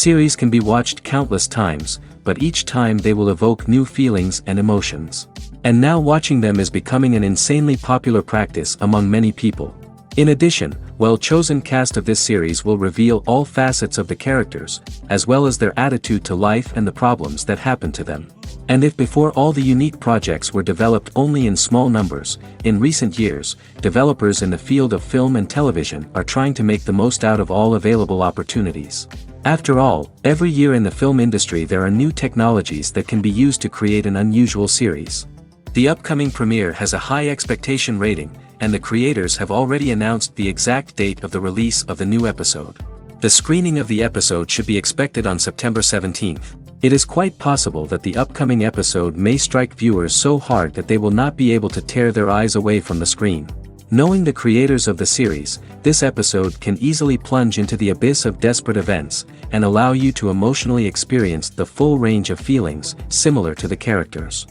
Series can be watched countless times, but each time they will evoke new feelings and emotions. And now watching them is becoming an insanely popular practice among many people. In addition, well-chosen cast of this series will reveal all facets of the characters, as well as their attitude to life and the problems that happen to them. And if before all the unique projects were developed only in small numbers, in recent years, developers in the field of film and television are trying to make the most out of all available opportunities. After all, every year in the film industry there are new technologies that can be used to create an unusual series. The upcoming premiere has a high expectation rating, and the creators have already announced the exact date of the release of the new episode. The screening of the episode should be expected on September 17th. It is quite possible that the upcoming episode may strike viewers so hard that they will not be able to tear their eyes away from the screen. Knowing the creators of the series, this episode can easily plunge into the abyss of desperate events, and allow you to emotionally experience the full range of feelings, similar to the characters.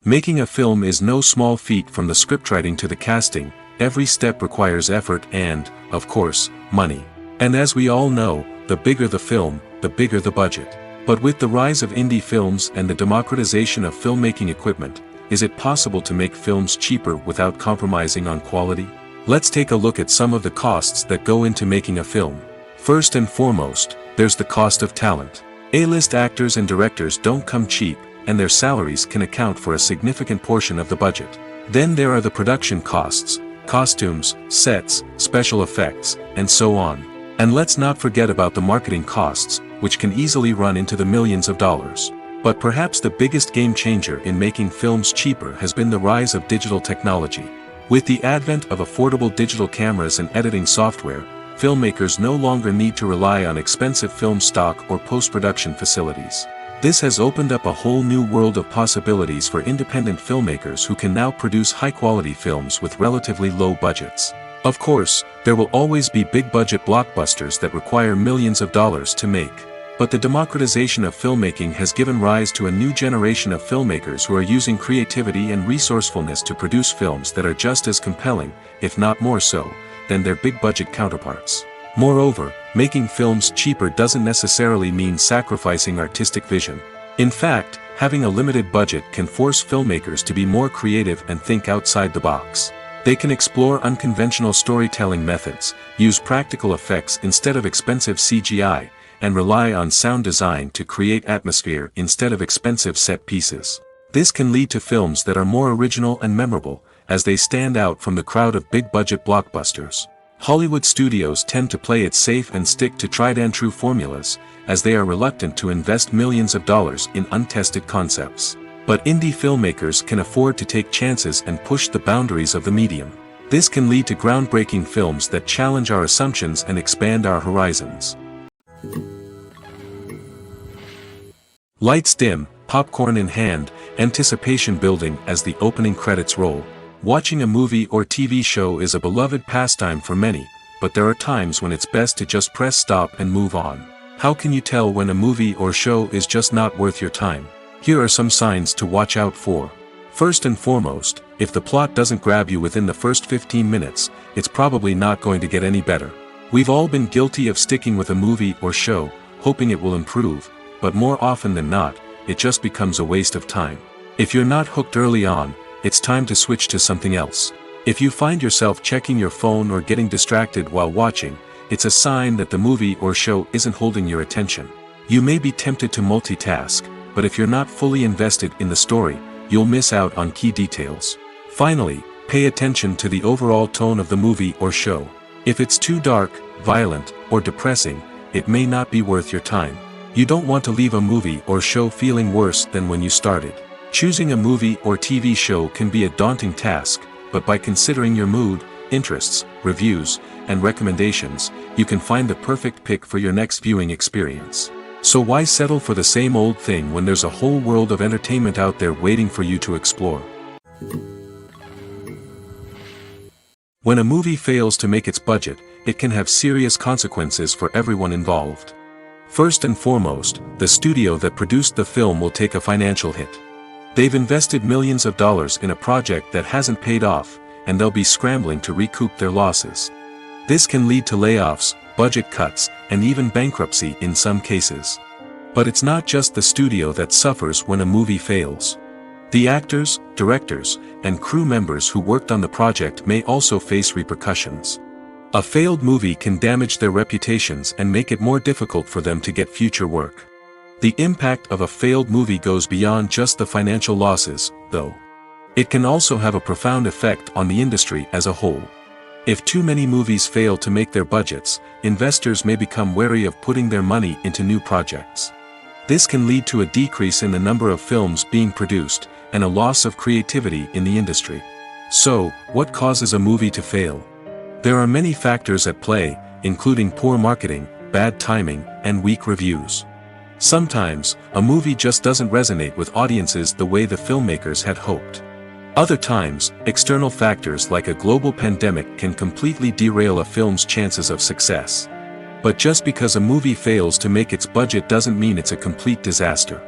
Making a film is no small feat. From the scriptwriting to the casting, every step requires effort and, of course, money. And as we all know, the bigger the film, the bigger the budget. But with the rise of indie films and the democratization of filmmaking equipment, is it possible to make films cheaper without compromising on quality? Let's take a look at some of the costs that go into making a film. First and foremost, there's the cost of talent. A-list actors and directors don't come cheap, and their salaries can account for a significant portion of the budget. Then there are the production costs, costumes, sets, special effects, and so on. And let's not forget about the marketing costs, which can easily run into the millions of dollars. But perhaps the biggest game changer in making films cheaper has been the rise of digital technology. With the advent of affordable digital cameras and editing software, filmmakers no longer need to rely on expensive film stock or post-production facilities. This has opened up a whole new world of possibilities for independent filmmakers who can now produce high-quality films with relatively low budgets. Of course, there will always be big-budget blockbusters that require millions of dollars to make. But the democratization of filmmaking has given rise to a new generation of filmmakers who are using creativity and resourcefulness to produce films that are just as compelling, if not more so, than their big-budget counterparts. Moreover, making films cheaper doesn't necessarily mean sacrificing artistic vision. In fact, having a limited budget can force filmmakers to be more creative and think outside the box. They can explore unconventional storytelling methods, use practical effects instead of expensive CGI, and rely on sound design to create atmosphere instead of expensive set pieces. This can lead to films that are more original and memorable, as they stand out from the crowd of big-budget blockbusters. Hollywood studios tend to play it safe and stick to tried-and-true formulas, as they are reluctant to invest millions of dollars in untested concepts. But indie filmmakers can afford to take chances and push the boundaries of the medium. This can lead to groundbreaking films that challenge our assumptions and expand our horizons. Lights dim, popcorn in hand, anticipation building as the opening credits roll. Watching a movie or TV show is a beloved pastime for many, but there are times when it's best to just press stop and move on. How can you tell when a movie or show is just not worth your time? Here are some signs to watch out for. First and foremost, if the plot doesn't grab you within the first 15 minutes, it's probably not going to get any better. We've all been guilty of sticking with a movie or show, hoping it will improve, but more often than not, it just becomes a waste of time. If you're not hooked early on, it's time to switch to something else. If you find yourself checking your phone or getting distracted while watching, it's a sign that the movie or show isn't holding your attention. You may be tempted to multitask, but if you're not fully invested in the story, you'll miss out on key details. Finally, pay attention to the overall tone of the movie or show. If it's too dark, violent, or depressing, it may not be worth your time. You don't want to leave a movie or show feeling worse than when you started. Choosing a movie or TV show can be a daunting task, but by considering your mood, interests, reviews, and recommendations, you can find the perfect pick for your next viewing experience. So why settle for the same old thing when there's a whole world of entertainment out there waiting for you to explore? When a movie fails to make its budget, it can have serious consequences for everyone involved. First and foremost, the studio that produced the film will take a financial hit. They've invested millions of dollars in a project that hasn't paid off, and they'll be scrambling to recoup their losses. This can lead to layoffs, budget cuts, and even bankruptcy in some cases. But it's not just the studio that suffers when a movie fails. The actors, directors, and crew members who worked on the project may also face repercussions. A failed movie can damage their reputations and make it more difficult for them to get future work. The impact of a failed movie goes beyond just the financial losses, though. It can also have a profound effect on the industry as a whole. If too many movies fail to make their budgets, investors may become wary of putting their money into new projects. This can lead to a decrease in the number of films being produced, and a loss of creativity in the industry. So, what causes a movie to fail? There are many factors at play, including poor marketing, bad timing, and weak reviews. Sometimes, a movie just doesn't resonate with audiences the way the filmmakers had hoped. Other times, external factors like a global pandemic can completely derail a film's chances of success. But just because a movie fails to make its budget doesn't mean it's a complete disaster.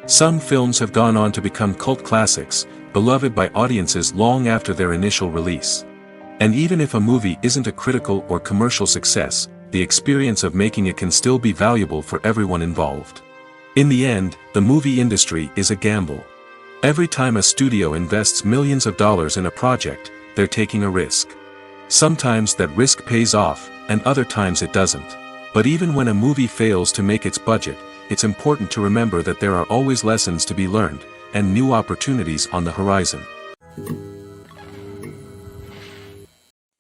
Some films have gone on to become cult classics, beloved by audiences long after their initial release. And even if a movie isn't a critical or commercial success, the experience of making it can still be valuable for everyone involved. In the end, the movie industry is a gamble. Every time a studio invests millions of dollars in a project, they're taking a risk. Sometimes that risk pays off, and other times it doesn't. But even when a movie fails to make its budget, it's important to remember that there are always lessons to be learned, and new opportunities on the horizon.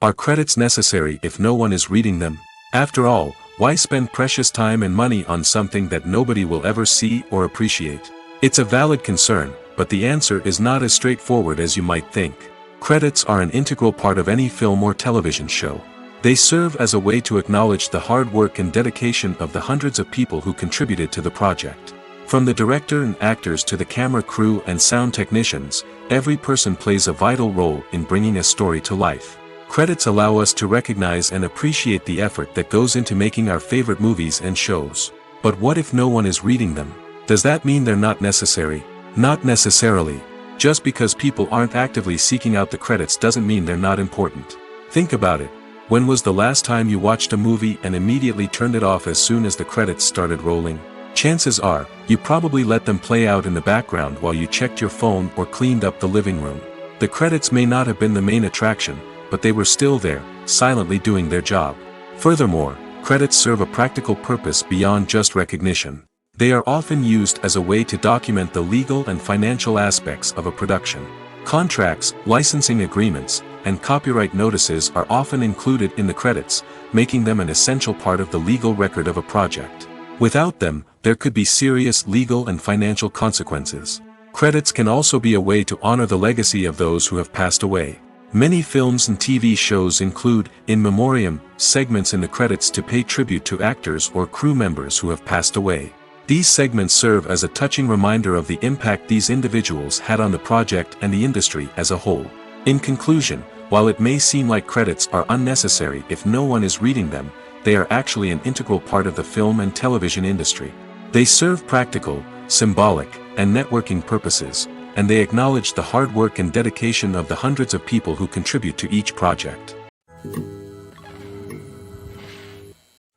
Are credits necessary if no one is reading them? After all, why spend precious time and money on something that nobody will ever see or appreciate? It's a valid concern, but the answer is not as straightforward as you might think. Credits are an integral part of any film or television show. They serve as a way to acknowledge the hard work and dedication of the hundreds of people who contributed to the project. From the director and actors to the camera crew and sound technicians, every person plays a vital role in bringing a story to life. Credits allow us to recognize and appreciate the effort that goes into making our favorite movies and shows. But what if no one is reading them? Does that mean they're not necessary? Not necessarily. Just because people aren't actively seeking out the credits doesn't mean they're not important. Think about it. When was the last time you watched a movie and immediately turned it off as soon as the credits started rolling? Chances are, you probably let them play out in the background while you checked your phone or cleaned up the living room. The credits may not have been the main attraction, but they were still there, silently doing their job. Furthermore, credits serve a practical purpose beyond just recognition. They are often used as a way to document the legal and financial aspects of a production. Contracts, licensing agreements, and copyright notices are often included in the credits, making them an essential part of the legal record of a project. Without them, there could be serious legal and financial consequences. Credits can also be a way to honor the legacy of those who have passed away. Many films and TV shows include, in memoriam, segments in the credits to pay tribute to actors or crew members who have passed away. These segments serve as a touching reminder of the impact these individuals had on the project and the industry as a whole. In conclusion, while it may seem like credits are unnecessary if no one is reading them, they are actually an integral part of the film and television industry. They serve practical, symbolic, and networking purposes, and they acknowledge the hard work and dedication of the hundreds of people who contribute to each project.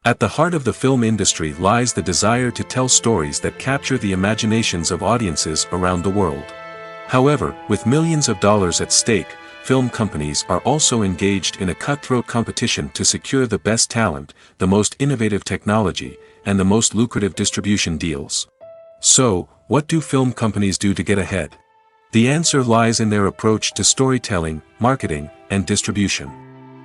At the heart of the film industry lies the desire to tell stories that capture the imaginations of audiences around the world. However, with millions of dollars at stake, film companies are also engaged in a cutthroat competition to secure the best talent, the most innovative technology, and the most lucrative distribution deals. So, what do film companies do to get ahead? The answer lies in their approach to storytelling, marketing, and distribution.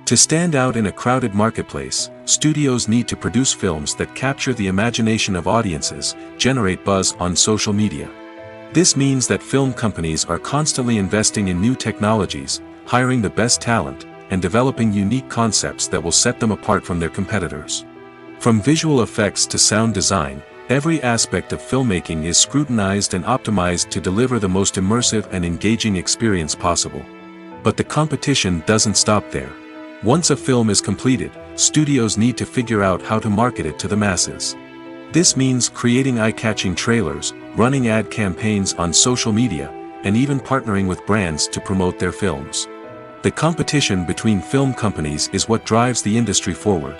To stand out in a crowded marketplace, studios need to produce films that capture the imagination of audiences, generate buzz on social media. This means that film companies are constantly investing in new technologies, hiring the best talent, and developing unique concepts that will set them apart from their competitors. From visual effects to sound design, every aspect of filmmaking is scrutinized and optimized to deliver the most immersive and engaging experience possible. But the competition doesn't stop there. Once a film is completed, studios need to figure out how to market it to the masses. This means creating eye-catching trailers, running ad campaigns on social media, and even partnering with brands to promote their films. The competition between film companies is what drives the industry forward.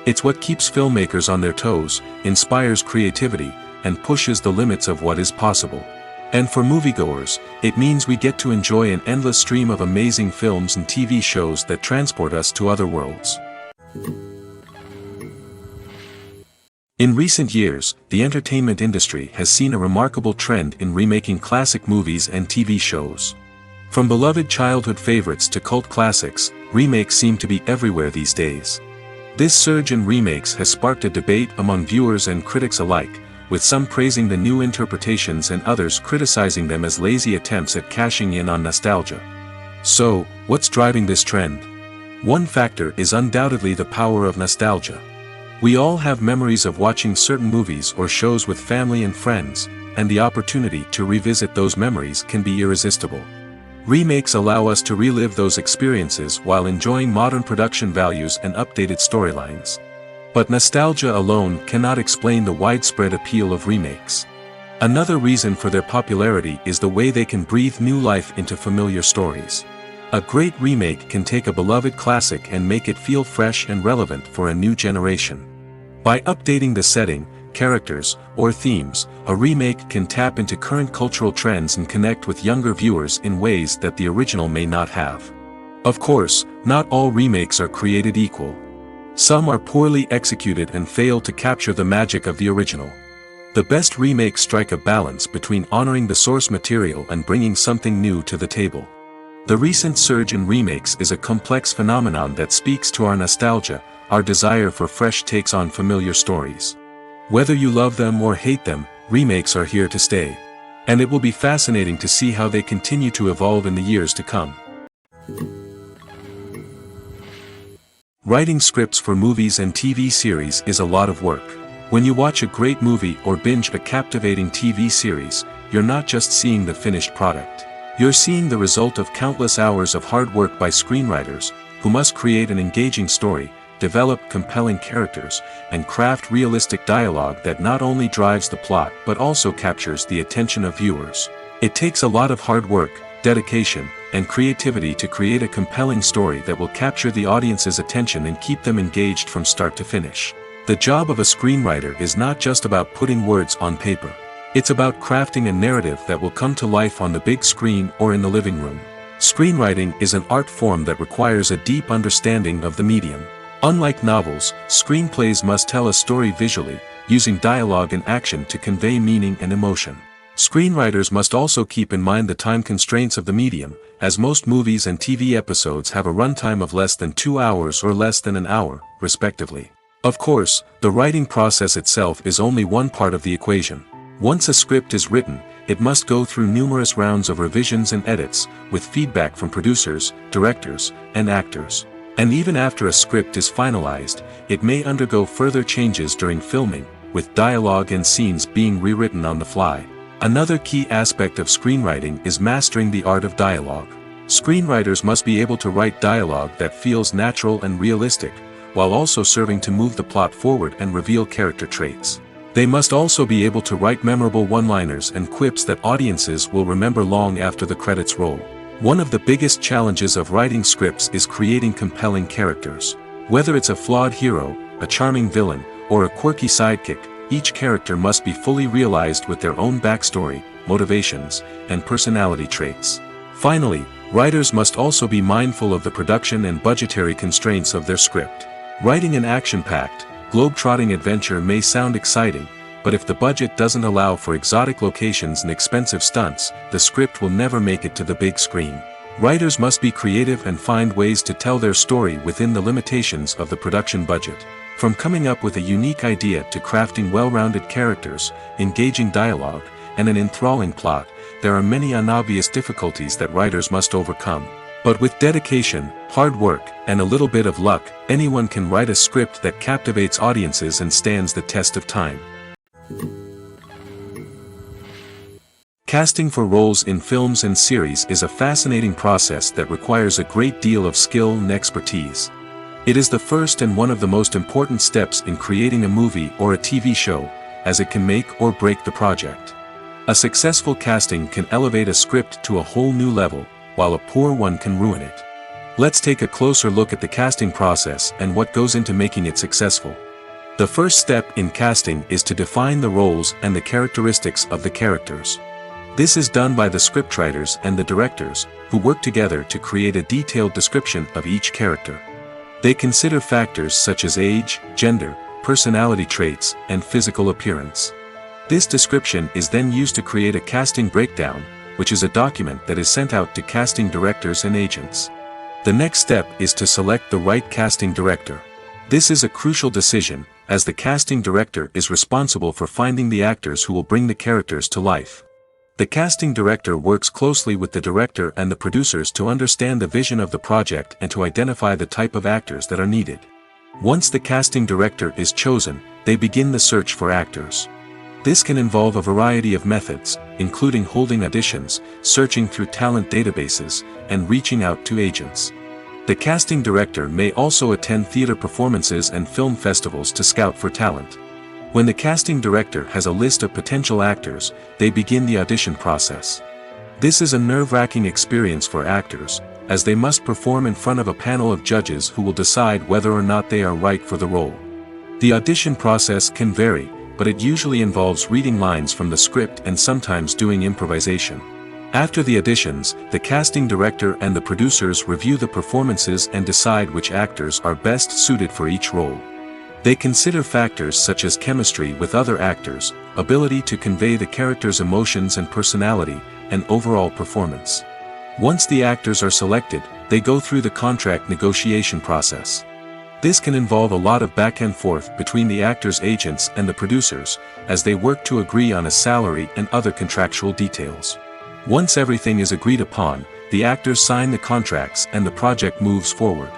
It's what keeps filmmakers on their toes, inspires creativity, and pushes the limits of what is possible. And for moviegoers, it means we get to enjoy an endless stream of amazing films and TV shows that transport us to other worlds. In recent years, the entertainment industry has seen a remarkable trend in remaking classic movies and TV shows. From beloved childhood favorites to cult classics, remakes seem to be everywhere these days. This surge in remakes has sparked a debate among viewers and critics alike, with some praising the new interpretations and others criticizing them as lazy attempts at cashing in on nostalgia. So, what's driving this trend? One factor is undoubtedly the power of nostalgia. We all have memories of watching certain movies or shows with family and friends, and the opportunity to revisit those memories can be irresistible. Remakes allow us to relive those experiences while enjoying modern production values and updated storylines. But nostalgia alone cannot explain the widespread appeal of remakes. Another reason for their popularity is the way they can breathe new life into familiar stories. A great remake can take a beloved classic and make it feel fresh and relevant for a new generation. By updating the setting, characters, or themes, a remake can tap into current cultural trends and connect with younger viewers in ways that the original may not have. Of course, not all remakes are created equal. Some are poorly executed and fail to capture the magic of the original. The best remakes strike a balance between honoring the source material and bringing something new to the table. The recent surge in remakes is a complex phenomenon that speaks to our nostalgia, our desire for fresh takes on familiar stories. Whether you love them or hate them, remakes are here to stay. And it will be fascinating to see how they continue to evolve in the years to come. Writing scripts for movies and TV series is a lot of work. When you watch a great movie or binge a captivating TV series, you're not just seeing the finished product. You're seeing the result of countless hours of hard work by screenwriters, who must create an engaging story, develop compelling characters, and craft realistic dialogue that not only drives the plot but also captures the attention of viewers. It takes a lot of hard work, dedication, and creativity to create a compelling story that will capture the audience's attention and keep them engaged from start to finish. The job of a screenwriter is not just about putting words on paper. It's about crafting a narrative that will come to life on the big screen or in the living room. Screenwriting is an art form that requires a deep understanding of the medium. Unlike novels, screenplays must tell a story visually, using dialogue and action to convey meaning and emotion. Screenwriters must also keep in mind the time constraints of the medium, as most movies and TV episodes have a runtime of less than 2 hours or less than an hour, respectively. Of course, the writing process itself is only one part of the equation. Once a script is written, it must go through numerous rounds of revisions and edits, with feedback from producers, directors, and actors. And even after a script is finalized, it may undergo further changes during filming, with dialogue and scenes being rewritten on the fly. Another key aspect of screenwriting is mastering the art of dialogue. Screenwriters must be able to write dialogue that feels natural and realistic, while also serving to move the plot forward and reveal character traits. They must also be able to write memorable one-liners and quips that audiences will remember long after the credits roll. One of the biggest challenges of writing scripts is creating compelling characters. Whether it's a flawed hero, a charming villain, or a quirky sidekick, each character must be fully realized with their own backstory, motivations, and personality traits. Finally, writers must also be mindful of the production and budgetary constraints of their script. Writing an action-packed, globe-trotting adventure may sound exciting, but if the budget doesn't allow for exotic locations and expensive stunts, the script will never make it to the big screen. Writers must be creative and find ways to tell their story within the limitations of the production budget. From coming up with a unique idea to crafting well-rounded characters, engaging dialogue, and an enthralling plot, there are many unobvious difficulties that writers must overcome. But with dedication, hard work, and a little bit of luck, anyone can write a script that captivates audiences and stands the test of time. Casting for roles in films and series is a fascinating process that requires a great deal of skill and expertise. It is the first and one of the most important steps in creating a movie or a TV show, as it can make or break the project. A successful casting can elevate a script to a whole new level, while a poor one can ruin it. Let's take a closer look at the casting process and what goes into making it successful. The first step in casting is to define the roles and the characteristics of the characters. This is done by the scriptwriters and the directors, who work together to create a detailed description of each character. They consider factors such as age, gender, personality traits, and physical appearance. This description is then used to create a casting breakdown, which is a document that is sent out to casting directors and agents. The next step is to select the right casting director. This is a crucial decision, as the casting director is responsible for finding the actors who will bring the characters to life. The casting director works closely with the director and the producers to understand the vision of the project and to identify the type of actors that are needed. Once the casting director is chosen, they begin the search for actors. This can involve a variety of methods, including holding auditions, searching through talent databases, and reaching out to agents. The casting director may also attend theater performances and film festivals to scout for talent. When the casting director has a list of potential actors, they begin the audition process. This is a nerve-wracking experience for actors, as they must perform in front of a panel of judges who will decide whether or not they are right for the role. The audition process can vary, but it usually involves reading lines from the script and sometimes doing improvisation. After the auditions, the casting director and the producers review the performances and decide which actors are best suited for each role. They consider factors such as chemistry with other actors, ability to convey the character's emotions and personality, and overall performance. Once the actors are selected, they go through the contract negotiation process. This can involve a lot of back and forth between the actors' agents and the producers, as they work to agree on a salary and other contractual details. Once everything is agreed upon, the actors sign the contracts and the project moves forward.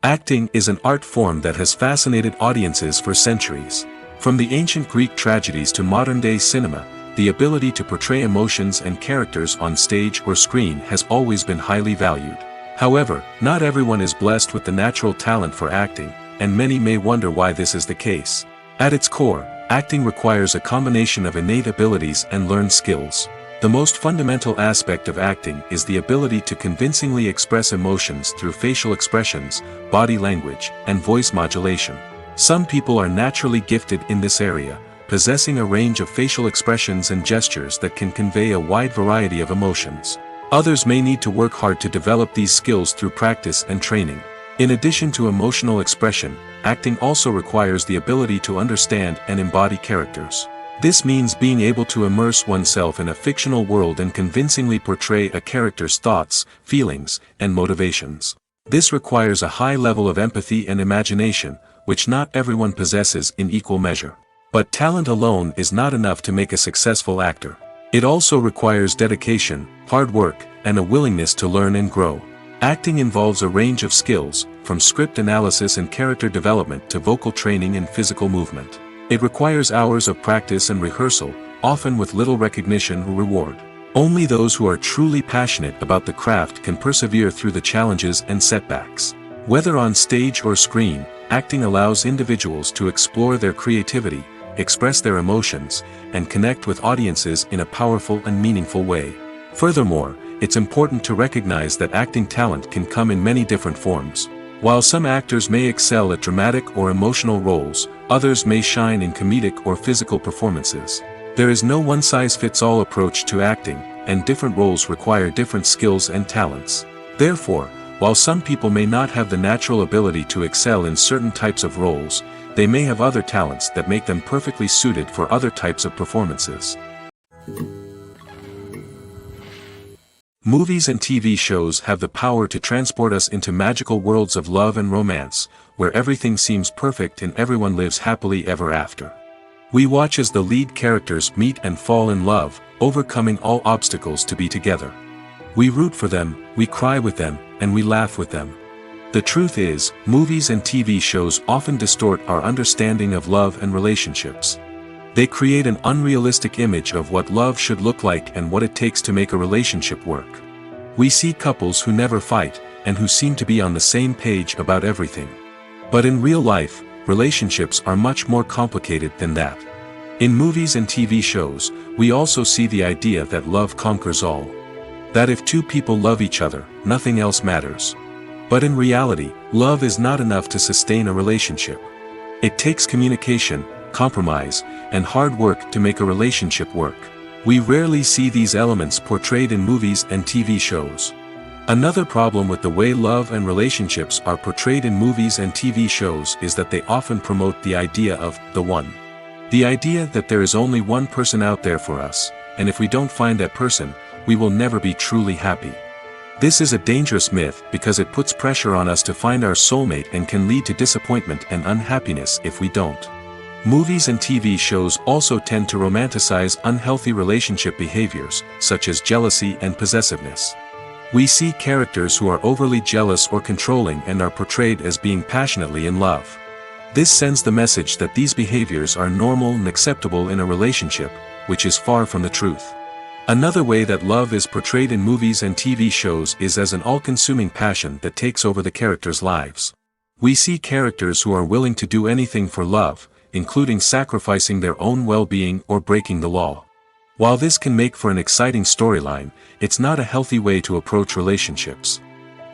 Acting is an art form that has fascinated audiences for centuries. From the ancient Greek tragedies to modern-day cinema, the ability to portray emotions and characters on stage or screen has always been highly valued. However, not everyone is blessed with the natural talent for acting, and many may wonder why this is the case. At its core, acting requires a combination of innate abilities and learned skills. The most fundamental aspect of acting is the ability to convincingly express emotions through facial expressions, body language, and voice modulation. Some people are naturally gifted in this area, possessing a range of facial expressions and gestures that can convey a wide variety of emotions. Others may need to work hard to develop these skills through practice and training. In addition to emotional expression, acting also requires the ability to understand and embody characters. This means being able to immerse oneself in a fictional world and convincingly portray a character's thoughts, feelings, and motivations. This requires a high level of empathy and imagination, which not everyone possesses in equal measure. But talent alone is not enough to make a successful actor. It also requires dedication, hard work, and a willingness to learn and grow. Acting involves a range of skills, from script analysis and character development to vocal training and physical movement. It requires hours of practice and rehearsal, often with little recognition or reward. Only those who are truly passionate about the craft can persevere through the challenges and setbacks. Whether on stage or screen, acting allows individuals to explore their creativity, express their emotions, and connect with audiences in a powerful and meaningful way. Furthermore, it's important to recognize that acting talent can come in many different forms. While some actors may excel at dramatic or emotional roles, others may shine in comedic or physical performances. There is no one-size-fits-all approach to acting, and different roles require different skills and talents. Therefore, while some people may not have the natural ability to excel in certain types of roles, they may have other talents that make them perfectly suited for other types of performances. Movies and TV shows have the power to transport us into magical worlds of love and romance, where everything seems perfect and everyone lives happily ever after. We watch as the lead characters meet and fall in love, overcoming all obstacles to be together. We root for them, we cry with them, and we laugh with them. The truth is, movies and TV shows often distort our understanding of love and relationships. They create an unrealistic image of what love should look like and what it takes to make a relationship work. We see couples who never fight, and who seem to be on the same page about everything. But in real life, relationships are much more complicated than that. In movies and TV shows, we also see the idea that love conquers all. That if two people love each other, nothing else matters. But in reality, love is not enough to sustain a relationship. It takes communication, compromise, and hard work to make a relationship work. We rarely see these elements portrayed in movies and TV shows. Another problem with the way love and relationships are portrayed in movies and TV shows is that they often promote the idea of the one. The idea that there is only one person out there for us, and if we don't find that person, we will never be truly happy. This is a dangerous myth because it puts pressure on us to find our soulmate and can lead to disappointment and unhappiness if we don't. Movies and TV shows also tend to romanticize unhealthy relationship behaviors, such as jealousy and possessiveness. We see characters who are overly jealous or controlling and are portrayed as being passionately in love. This sends the message that these behaviors are normal and acceptable in a relationship, which is far from the truth. Another way that love is portrayed in movies and TV shows is as an all-consuming passion that takes over the characters' lives. We see characters who are willing to do anything for love, including sacrificing their own well-being or breaking the law. While this can make for an exciting storyline, it's not a healthy way to approach relationships.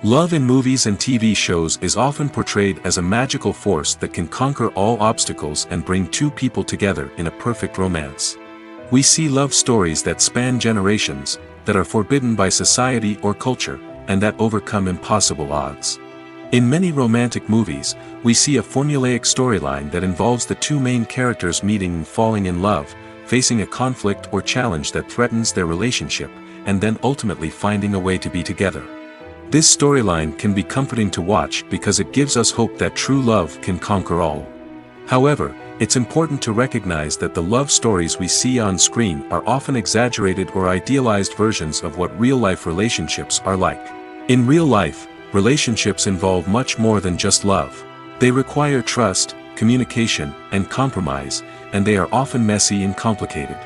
Love in movies and TV shows is often portrayed as a magical force that can conquer all obstacles and bring two people together in a perfect romance. We see love stories that span generations, that are forbidden by society or culture, and that overcome impossible odds. In many romantic movies, we see a formulaic storyline that involves the two main characters meeting and falling in love, facing a conflict or challenge that threatens their relationship, and then ultimately finding a way to be together. This storyline can be comforting to watch because it gives us hope that true love can conquer all. However, it's important to recognize that the love stories we see on screen are often exaggerated or idealized versions of what real-life relationships are like. In real life, relationships involve much more than just love. They require trust, communication, and compromise, and they are often messy and complicated.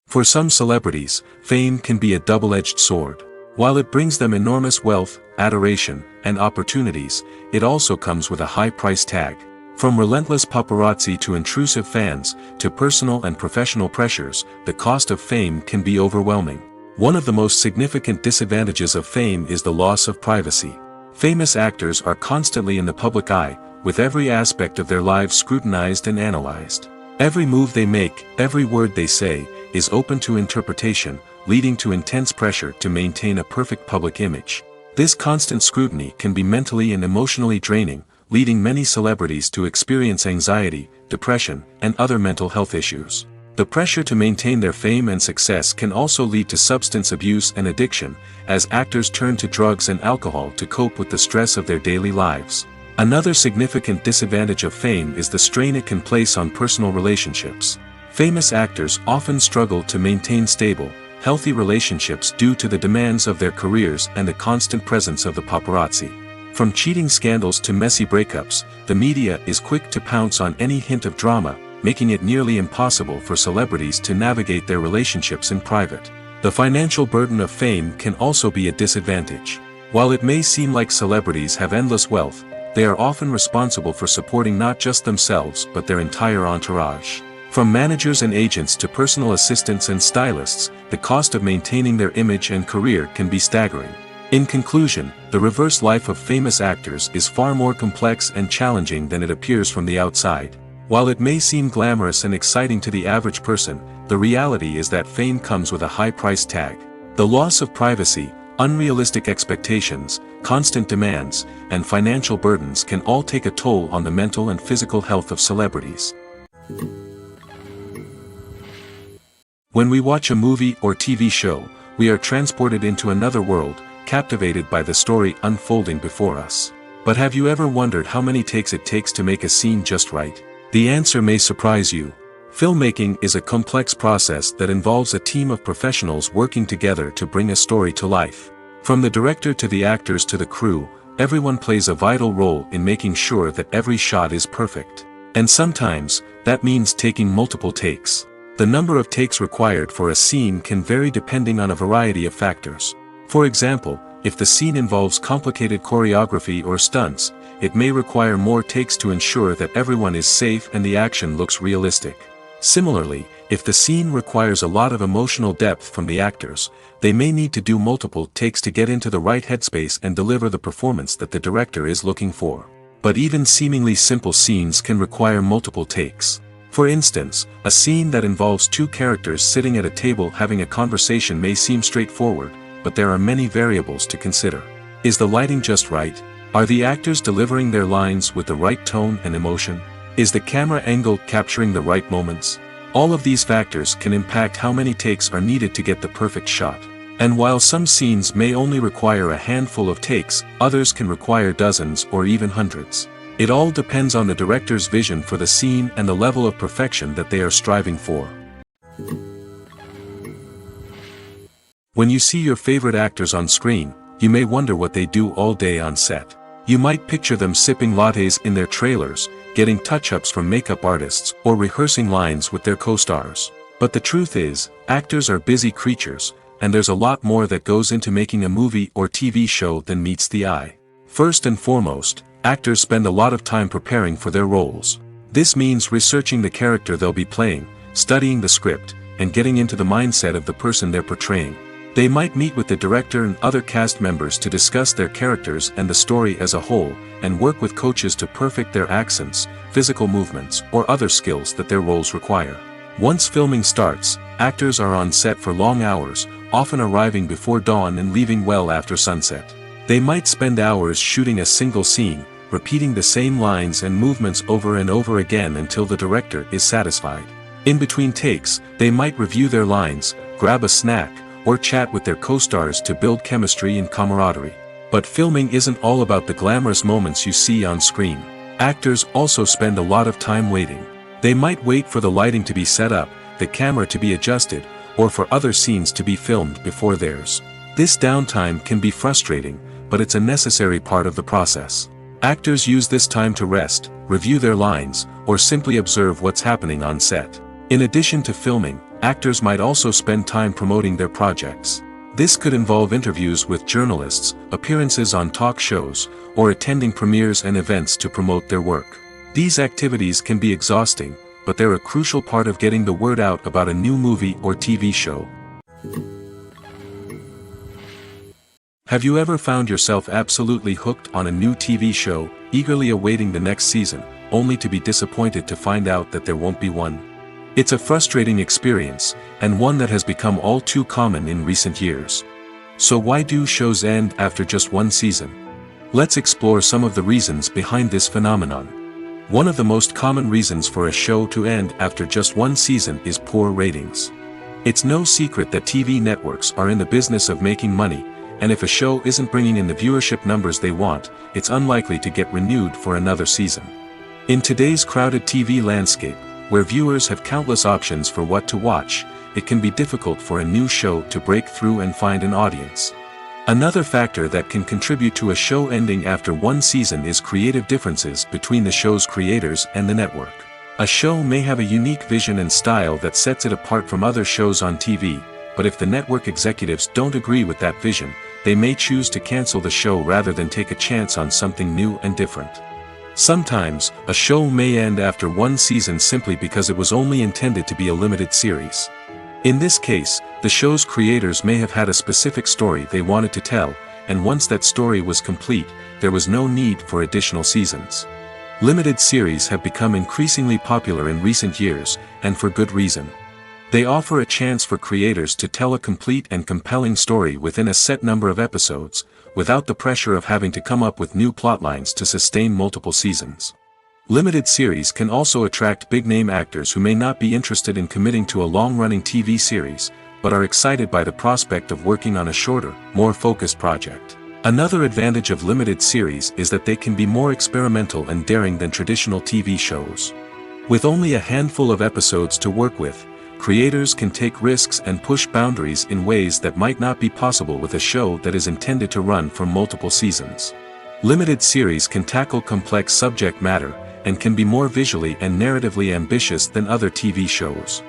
For some celebrities, fame can be a double-edged sword. While it brings them enormous wealth, adoration, and opportunities, it also comes with a high price tag. From relentless paparazzi to intrusive fans, to personal and professional pressures, the cost of fame can be overwhelming. One of the most significant disadvantages of fame is the loss of privacy. Famous actors are constantly in the public eye, with every aspect of their lives scrutinized and analyzed. Every move they make, every word they say, is open to interpretation, leading to intense pressure to maintain a perfect public image. This constant scrutiny can be mentally and emotionally draining, leading many celebrities to experience anxiety, depression, and other mental health issues. The pressure to maintain their fame and success can also lead to substance abuse and addiction, as actors turn to drugs and alcohol to cope with the stress of their daily lives. Another significant disadvantage of fame is the strain it can place on personal relationships. Famous actors often struggle to maintain stable, healthy relationships due to the demands of their careers and the constant presence of the paparazzi. From cheating scandals to messy breakups, the media is quick to pounce on any hint of drama, making it nearly impossible for celebrities to navigate their relationships in private. The financial burden of fame can also be a disadvantage. While it may seem like celebrities have endless wealth, they are often responsible for supporting not just themselves but their entire entourage. From managers and agents to personal assistants and stylists, the cost of maintaining their image and career can be staggering. In conclusion, the reverse life of famous actors is far more complex and challenging than it appears from the outside. While it may seem glamorous and exciting to the average person, the reality is that fame comes with a high price tag. The loss of privacy, unrealistic expectations, constant demands, and financial burdens can all take a toll on the mental and physical health of celebrities. When we watch a movie or TV show, we are transported into another world, captivated by the story unfolding before us. But have you ever wondered how many takes it takes to make a scene just right? The answer may surprise you. Filmmaking is a complex process that involves a team of professionals working together to bring a story to life. From the director to the actors to the crew, everyone plays a vital role in making sure that every shot is perfect. And sometimes, that means taking multiple takes. The number of takes required for a scene can vary depending on a variety of factors. For example, if the scene involves complicated choreography or stunts, it may require more takes to ensure that everyone is safe and the action looks realistic. Similarly, if the scene requires a lot of emotional depth from the actors, they may need to do multiple takes to get into the right headspace and deliver the performance that the director is looking for. But even seemingly simple scenes can require multiple takes. For instance, a scene that involves two characters sitting at a table having a conversation may seem straightforward, but there are many variables to consider. Is the lighting just right? Are the actors delivering their lines with the right tone and emotion? Is the camera angle capturing the right moments? All of these factors can impact how many takes are needed to get the perfect shot. And while some scenes may only require a handful of takes, others can require dozens or even hundreds. It all depends on the director's vision for the scene and the level of perfection that they are striving for. When you see your favorite actors on screen, you may wonder what they do all day on set. You might picture them sipping lattes in their trailers, getting touch-ups from makeup artists, or rehearsing lines with their co-stars. But the truth is, actors are busy creatures, and there's a lot more that goes into making a movie or TV show than meets the eye. First and foremost, actors spend a lot of time preparing for their roles. This means researching the character they'll be playing, studying the script, and getting into the mindset of the person they're portraying. They might meet with the director and other cast members to discuss their characters and the story as a whole, and work with coaches to perfect their accents, physical movements, or other skills that their roles require. Once filming starts, actors are on set for long hours, often arriving before dawn and leaving well after sunset. They might spend hours shooting a single scene, repeating the same lines and movements over and over again until the director is satisfied. In between takes, they might review their lines, grab a snack, or chat with their co-stars to build chemistry and camaraderie. But filming isn't all about the glamorous moments you see on screen. Actors also spend a lot of time waiting. They might wait for the lighting to be set up, the camera to be adjusted, or for other scenes to be filmed before theirs. This downtime can be frustrating, but it's a necessary part of the process. Actors use this time to rest, review their lines, or simply observe what's happening on set. In addition to filming, actors might also spend time promoting their projects. This could involve interviews with journalists, appearances on talk shows, or attending premieres and events to promote their work. These activities can be exhausting, but they're a crucial part of getting the word out about a new movie or TV show. Have you ever found yourself absolutely hooked on a new TV show, eagerly awaiting the next season, only to be disappointed to find out that there won't be one? It's a frustrating experience, and one that has become all too common in recent years. So why do shows end after just one season? Let's explore some of the reasons behind this phenomenon. One of the most common reasons for a show to end after just one season is poor ratings. It's no secret that TV networks are in the business of making money, and if a show isn't bringing in the viewership numbers they want, it's unlikely to get renewed for another season. In today's crowded TV landscape, where viewers have countless options for what to watch, it can be difficult for a new show to break through and find an audience. Another factor that can contribute to a show ending after one season is creative differences between the show's creators and the network. A show may have a unique vision and style that sets it apart from other shows on TV, but if the network executives don't agree with that vision, they may choose to cancel the show rather than take a chance on something new and different. Sometimes, a show may end after one season simply because it was only intended to be a limited series. In this case, the show's creators may have had a specific story they wanted to tell, and once that story was complete, there was no need for additional seasons. Limited series have become increasingly popular in recent years, and for good reason. They offer a chance for creators to tell a complete and compelling story within a set number of episodes, without the pressure of having to come up with new plotlines to sustain multiple seasons. Limited series can also attract big-name actors who may not be interested in committing to a long-running TV series, but are excited by the prospect of working on a shorter, more focused project. Another advantage of limited series is that they can be more experimental and daring than traditional TV shows. With only a handful of episodes to work with, creators can take risks and push boundaries in ways that might not be possible with a show that is intended to run for multiple seasons. Limited series can tackle complex subject matter, and can be more visually and narratively ambitious than other TV shows.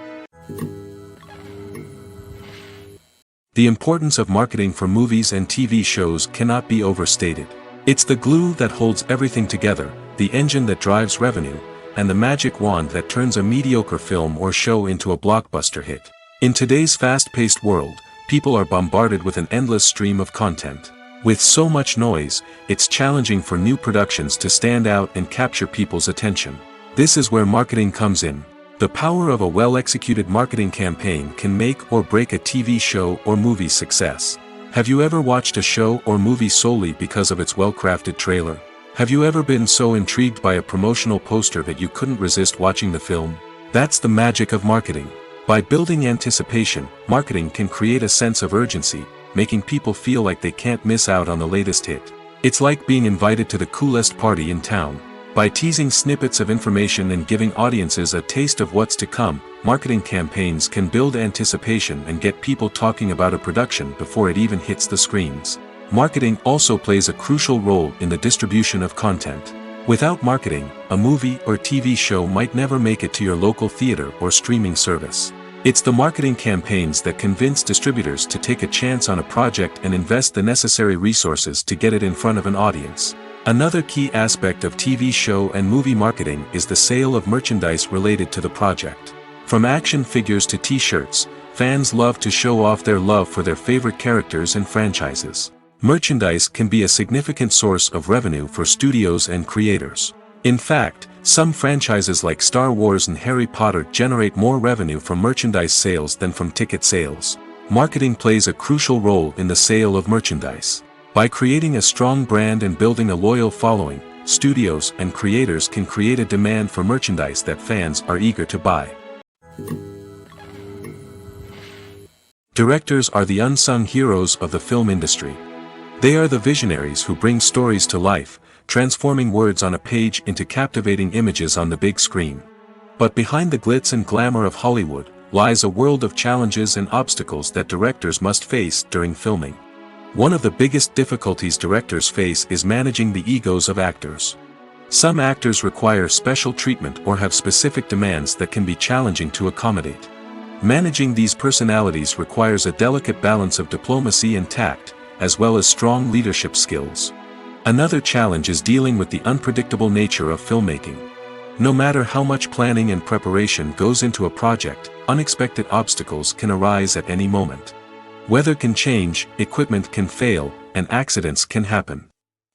The importance of marketing for movies and TV shows cannot be overstated. It's the glue that holds everything together, the engine that drives revenue, and the magic wand that turns a mediocre film or show into a blockbuster hit. In today's fast-paced world, people are bombarded with an endless stream of content. With so much noise, it's challenging for new productions to stand out and capture people's attention. This is where marketing comes in. The power of a well-executed marketing campaign can make or break a TV show or movie's success. Have you ever watched a show or movie solely because of its well-crafted trailer? Have you ever been so intrigued by a promotional poster that you couldn't resist watching the film? That's the magic of marketing. By building anticipation, marketing can create a sense of urgency, making people feel like they can't miss out on the latest hit. It's like being invited to the coolest party in town. By teasing snippets of information and giving audiences a taste of what's to come, marketing campaigns can build anticipation and get people talking about a production before it even hits the screens. Marketing also plays a crucial role in the distribution of content. Without marketing, a movie or TV show might never make it to your local theater or streaming service. It's the marketing campaigns that convince distributors to take a chance on a project and invest the necessary resources to get it in front of an audience. Another key aspect of TV show and movie marketing is the sale of merchandise related to the project. From action figures to t-shirts, fans love to show off their love for their favorite characters and franchises. Merchandise can be a significant source of revenue for studios and creators. In fact, some franchises like Star Wars and Harry Potter generate more revenue from merchandise sales than from ticket sales. Marketing plays a crucial role in the sale of merchandise. By creating a strong brand and building a loyal following, studios and creators can create a demand for merchandise that fans are eager to buy. Directors are the unsung heroes of the film industry. They are the visionaries who bring stories to life, transforming words on a page into captivating images on the big screen. But behind the glitz and glamour of Hollywood, lies a world of challenges and obstacles that directors must face during filming. One of the biggest difficulties directors face is managing the egos of actors. Some actors require special treatment or have specific demands that can be challenging to accommodate. Managing these personalities requires a delicate balance of diplomacy and tact, as well as strong leadership skills. Another challenge is dealing with the unpredictable nature of filmmaking. No matter how much planning and preparation goes into a project, unexpected obstacles can arise at any moment. Weather can change, equipment can fail, and accidents can happen.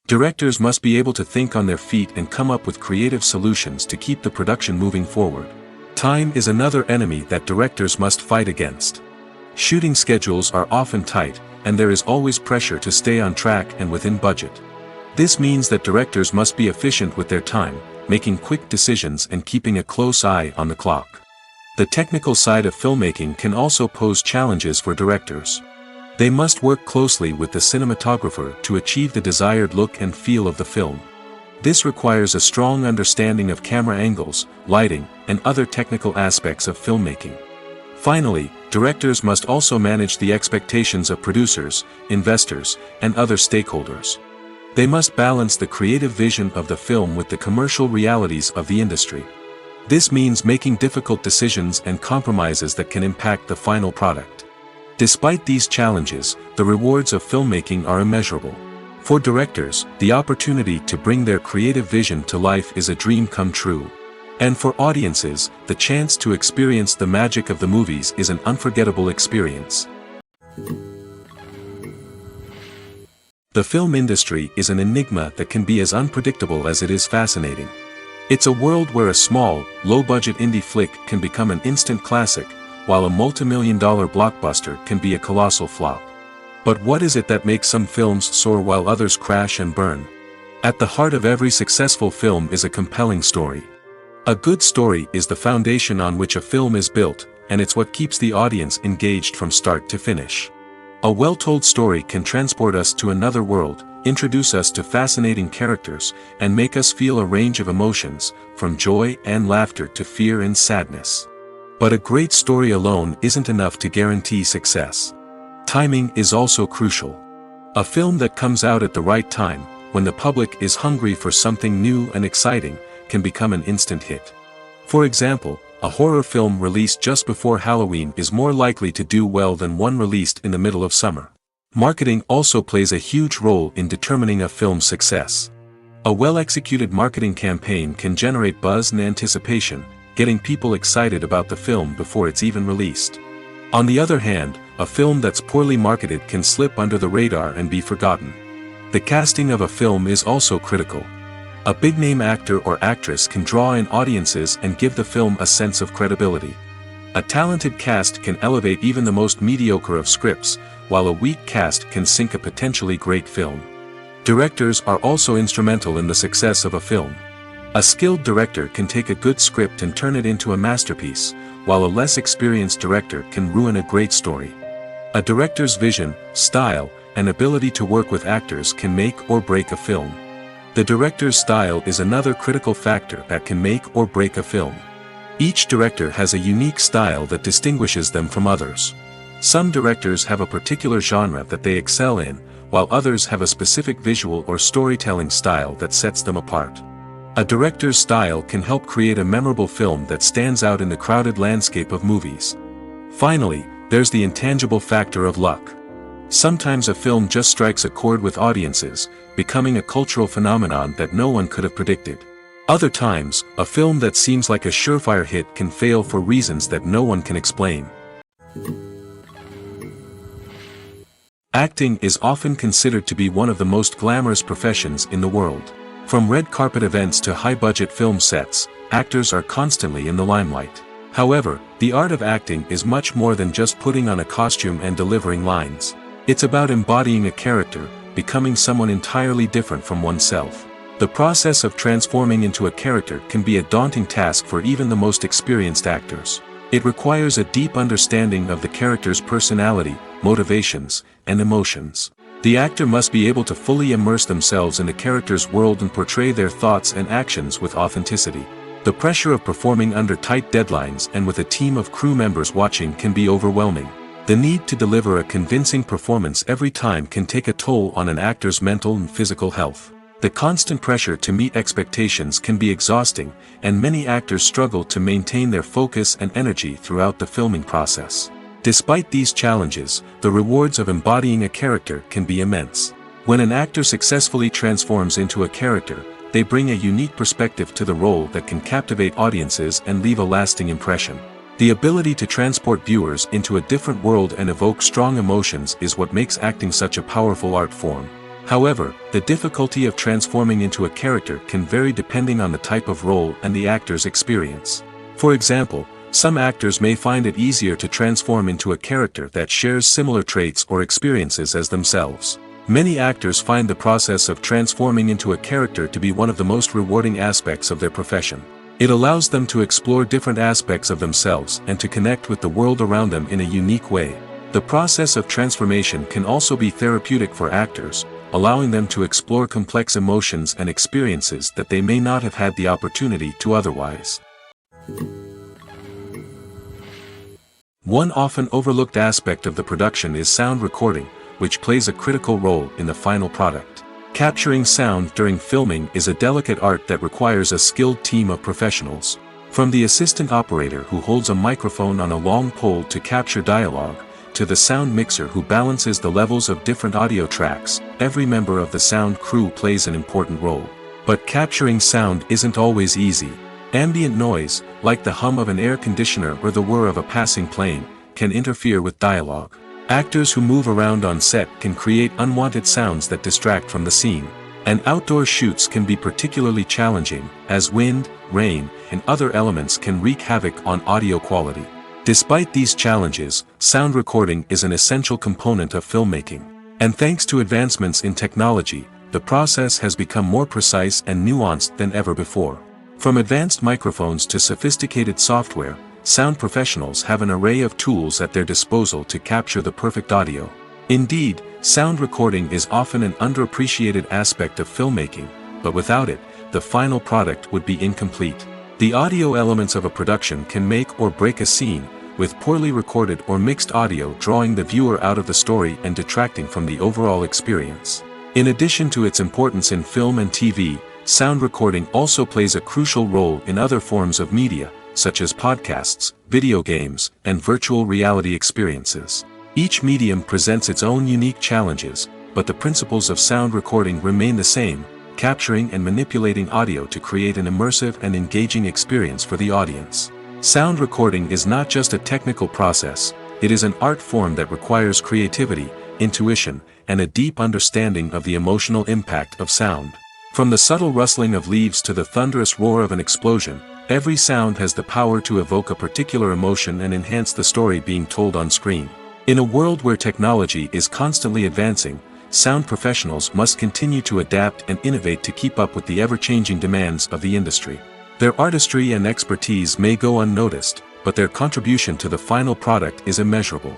Directors must be able to think on their feet and come up with creative solutions to keep the production moving forward. Time is another enemy that directors must fight against. Shooting schedules are often tight, and there is always pressure to stay on track and within budget. This means that directors must be efficient with their time, making quick decisions and keeping a close eye on the clock. The technical side of filmmaking can also pose challenges for directors. They must work closely with the cinematographer to achieve the desired look and feel of the film. This requires a strong understanding of camera angles, lighting, and other technical aspects of filmmaking. Finally, directors must also manage the expectations of producers, investors, and other stakeholders. They must balance the creative vision of the film with the commercial realities of the industry. This means making difficult decisions and compromises that can impact the final product. Despite these challenges, the rewards of filmmaking are immeasurable. For directors, the opportunity to bring their creative vision to life is a dream come true. And for audiences, the chance to experience the magic of the movies is an unforgettable experience. The film industry is an enigma that can be as unpredictable as it is fascinating. It's a world where a small, low-budget indie flick can become an instant classic, while a multi-million-dollar blockbuster can be a colossal flop. But what is it that makes some films soar while others crash and burn? At the heart of every successful film is a compelling story. A good story is the foundation on which a film is built, and it's what keeps the audience engaged from start to finish. A well-told story can transport us to another world, introduce us to fascinating characters, and make us feel a range of emotions, from joy and laughter to fear and sadness. But a great story alone isn't enough to guarantee success. Timing is also crucial. A film that comes out at the right time, when the public is hungry for something new and exciting, can become an instant hit. For example, a horror film released just before Halloween is more likely to do well than one released in the middle of summer. Marketing also plays a huge role in determining a film's success. A well-executed marketing campaign can generate buzz and anticipation, getting people excited about the film before it's even released. On the other hand, a film that's poorly marketed can slip under the radar and be forgotten. The casting of a film is also critical. A big-name actor or actress can draw in audiences and give the film a sense of credibility. A talented cast can elevate even the most mediocre of scripts, while a weak cast can sink a potentially great film. Directors are also instrumental in the success of a film. A skilled director can take a good script and turn it into a masterpiece, while a less experienced director can ruin a great story. A director's vision, style, and ability to work with actors can make or break a film. The director's style is another critical factor that can make or break a film. Each director has a unique style that distinguishes them from others. Some directors have a particular genre that they excel in, while others have a specific visual or storytelling style that sets them apart. A director's style can help create a memorable film that stands out in the crowded landscape of movies. Finally, there's the intangible factor of luck. Sometimes a film just strikes a chord with audiences, becoming a cultural phenomenon that no one could have predicted. Other times, a film that seems like a surefire hit can fail for reasons that no one can explain. Acting is often considered to be one of the most glamorous professions in the world. From red carpet events to high-budget film sets, actors are constantly in the limelight. However, the art of acting is much more than just putting on a costume and delivering lines. It's about embodying a character, becoming someone entirely different from oneself. The process of transforming into a character can be a daunting task for even the most experienced actors. It requires a deep understanding of the character's personality, motivations, and emotions. The actor must be able to fully immerse themselves in the character's world and portray their thoughts and actions with authenticity. The pressure of performing under tight deadlines and with a team of crew members watching can be overwhelming. The need to deliver a convincing performance every time can take a toll on an actor's mental and physical health. The constant pressure to meet expectations can be exhausting, and many actors struggle to maintain their focus and energy throughout the filming process. Despite these challenges, the rewards of embodying a character can be immense. When an actor successfully transforms into a character, they bring a unique perspective to the role that can captivate audiences and leave a lasting impression. The ability to transport viewers into a different world and evoke strong emotions is what makes acting such a powerful art form. However, the difficulty of transforming into a character can vary depending on the type of role and the actor's experience. For example, some actors may find it easier to transform into a character that shares similar traits or experiences as themselves. Many actors find the process of transforming into a character to be one of the most rewarding aspects of their profession. It allows them to explore different aspects of themselves and to connect with the world around them in a unique way. The process of transformation can also be therapeutic for actors, allowing them to explore complex emotions and experiences that they may not have had the opportunity to otherwise. One often overlooked aspect of the production is sound recording, which plays a critical role in the final product. Capturing sound during filming is a delicate art that requires a skilled team of professionals. From the assistant operator who holds a microphone on a long pole to capture dialogue, to the sound mixer who balances the levels of different audio tracks, every member of the sound crew plays an important role. But capturing sound isn't always easy. Ambient noise, like the hum of an air conditioner or the whir of a passing plane, can interfere with dialogue. Actors who move around on set can create unwanted sounds that distract from the scene. And outdoor shoots can be particularly challenging, as wind, rain, and other elements can wreak havoc on audio quality. Despite these challenges, sound recording is an essential component of filmmaking. And thanks to advancements in technology, the process has become more precise and nuanced than ever before. From advanced microphones to sophisticated software, sound professionals have an array of tools at their disposal to capture the perfect audio. Indeed, sound recording is often an underappreciated aspect of filmmaking, but without it, the final product would be incomplete. The audio elements of a production can make or break a scene, with poorly recorded or mixed audio drawing the viewer out of the story and detracting from the overall experience. In addition to its importance in film and TV, sound recording also plays a crucial role in other forms of media, such as podcasts, video games, and virtual reality experiences. Each medium presents its own unique challenges, but the principles of sound recording remain the same: capturing and manipulating audio to create an immersive and engaging experience for the audience. Sound recording is not just a technical process, it is an art form that requires creativity, intuition, and a deep understanding of the emotional impact of sound. From the subtle rustling of leaves to the thunderous roar of an explosion, every sound has the power to evoke a particular emotion and enhance the story being told on screen. In a world where technology is constantly advancing, sound professionals must continue to adapt and innovate to keep up with the ever-changing demands of the industry. Their artistry and expertise may go unnoticed, but their contribution to the final product is immeasurable.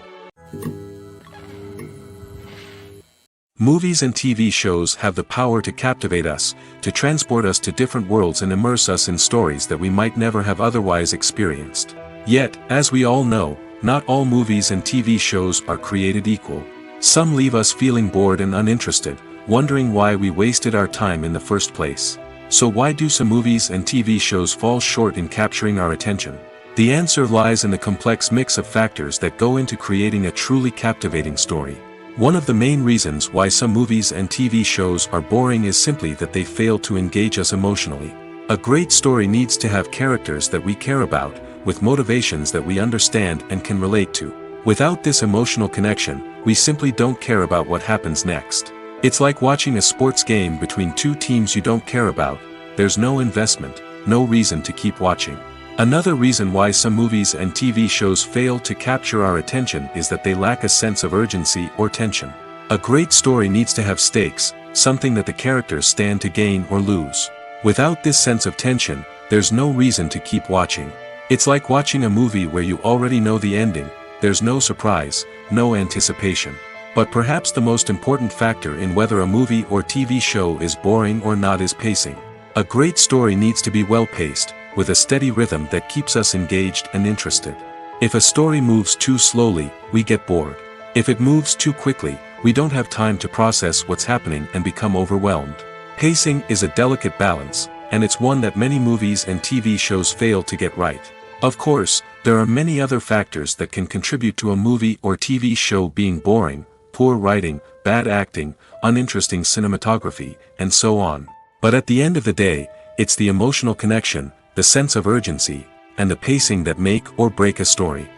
Movies and TV shows have the power to captivate us, to transport us to different worlds and immerse us in stories that we might never have otherwise experienced. Yet, as we all know, not all movies and TV shows are created equal. Some leave us feeling bored and uninterested, wondering why we wasted our time in the first place. So why do some movies and TV shows fall short in capturing our attention? The answer lies in the complex mix of factors that go into creating a truly captivating story. One of the main reasons why some movies and TV shows are boring is simply that they fail to engage us emotionally. A great story needs to have characters that we care about, with motivations that we understand and can relate to. Without this emotional connection, we simply don't care about what happens next. It's like watching a sports game between two teams you don't care about. There's no investment, no reason to keep watching. Another reason why some movies and TV shows fail to capture our attention is that they lack a sense of urgency or tension. A great story needs to have stakes, something that the characters stand to gain or lose. Without this sense of tension, there's no reason to keep watching. It's like watching a movie where you already know the ending, there's no surprise, no anticipation. But perhaps the most important factor in whether a movie or TV show is boring or not is pacing. A great story needs to be well-paced, with a steady rhythm that keeps us engaged and interested. If a story moves too slowly, we get bored. If it moves too quickly, we don't have time to process what's happening and become overwhelmed. Pacing is a delicate balance, and it's one that many movies and TV shows fail to get right. Of course, there are many other factors that can contribute to a movie or TV show being boring: poor writing, bad acting, uninteresting cinematography, and so on. But at the end of the day, it's the emotional connection, the sense of urgency, and the pacing that make or break a story.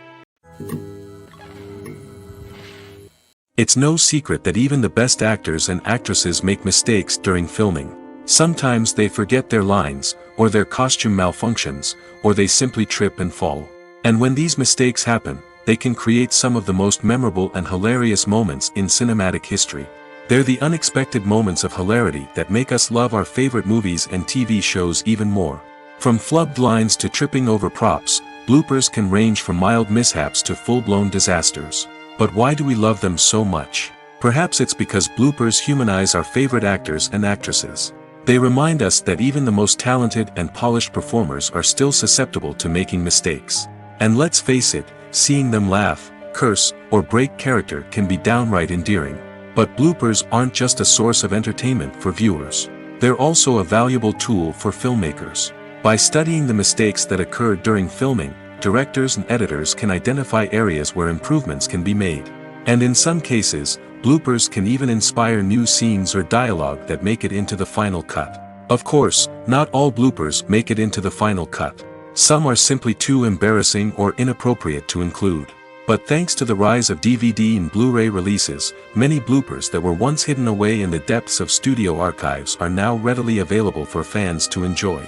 It's no secret that even the best actors and actresses make mistakes during filming. Sometimes they forget their lines, or their costume malfunctions, or they simply trip and fall. And when these mistakes happen, they can create some of the most memorable and hilarious moments in cinematic history. They're the unexpected moments of hilarity that make us love our favorite movies and TV shows even more. From flubbed lines to tripping over props, bloopers can range from mild mishaps to full-blown disasters. But why do we love them so much? Perhaps it's because bloopers humanize our favorite actors and actresses. They remind us that even the most talented and polished performers are still susceptible to making mistakes. And let's face it, seeing them laugh, curse, or break character can be downright endearing. But bloopers aren't just a source of entertainment for viewers. They're also a valuable tool for filmmakers. By studying the mistakes that occurred during filming, directors and editors can identify areas where improvements can be made. And in some cases, bloopers can even inspire new scenes or dialogue that make it into the final cut. Of course, not all bloopers make it into the final cut. Some are simply too embarrassing or inappropriate to include. But thanks to the rise of DVD and Blu-ray releases, many bloopers that were once hidden away in the depths of studio archives are now readily available for fans to enjoy.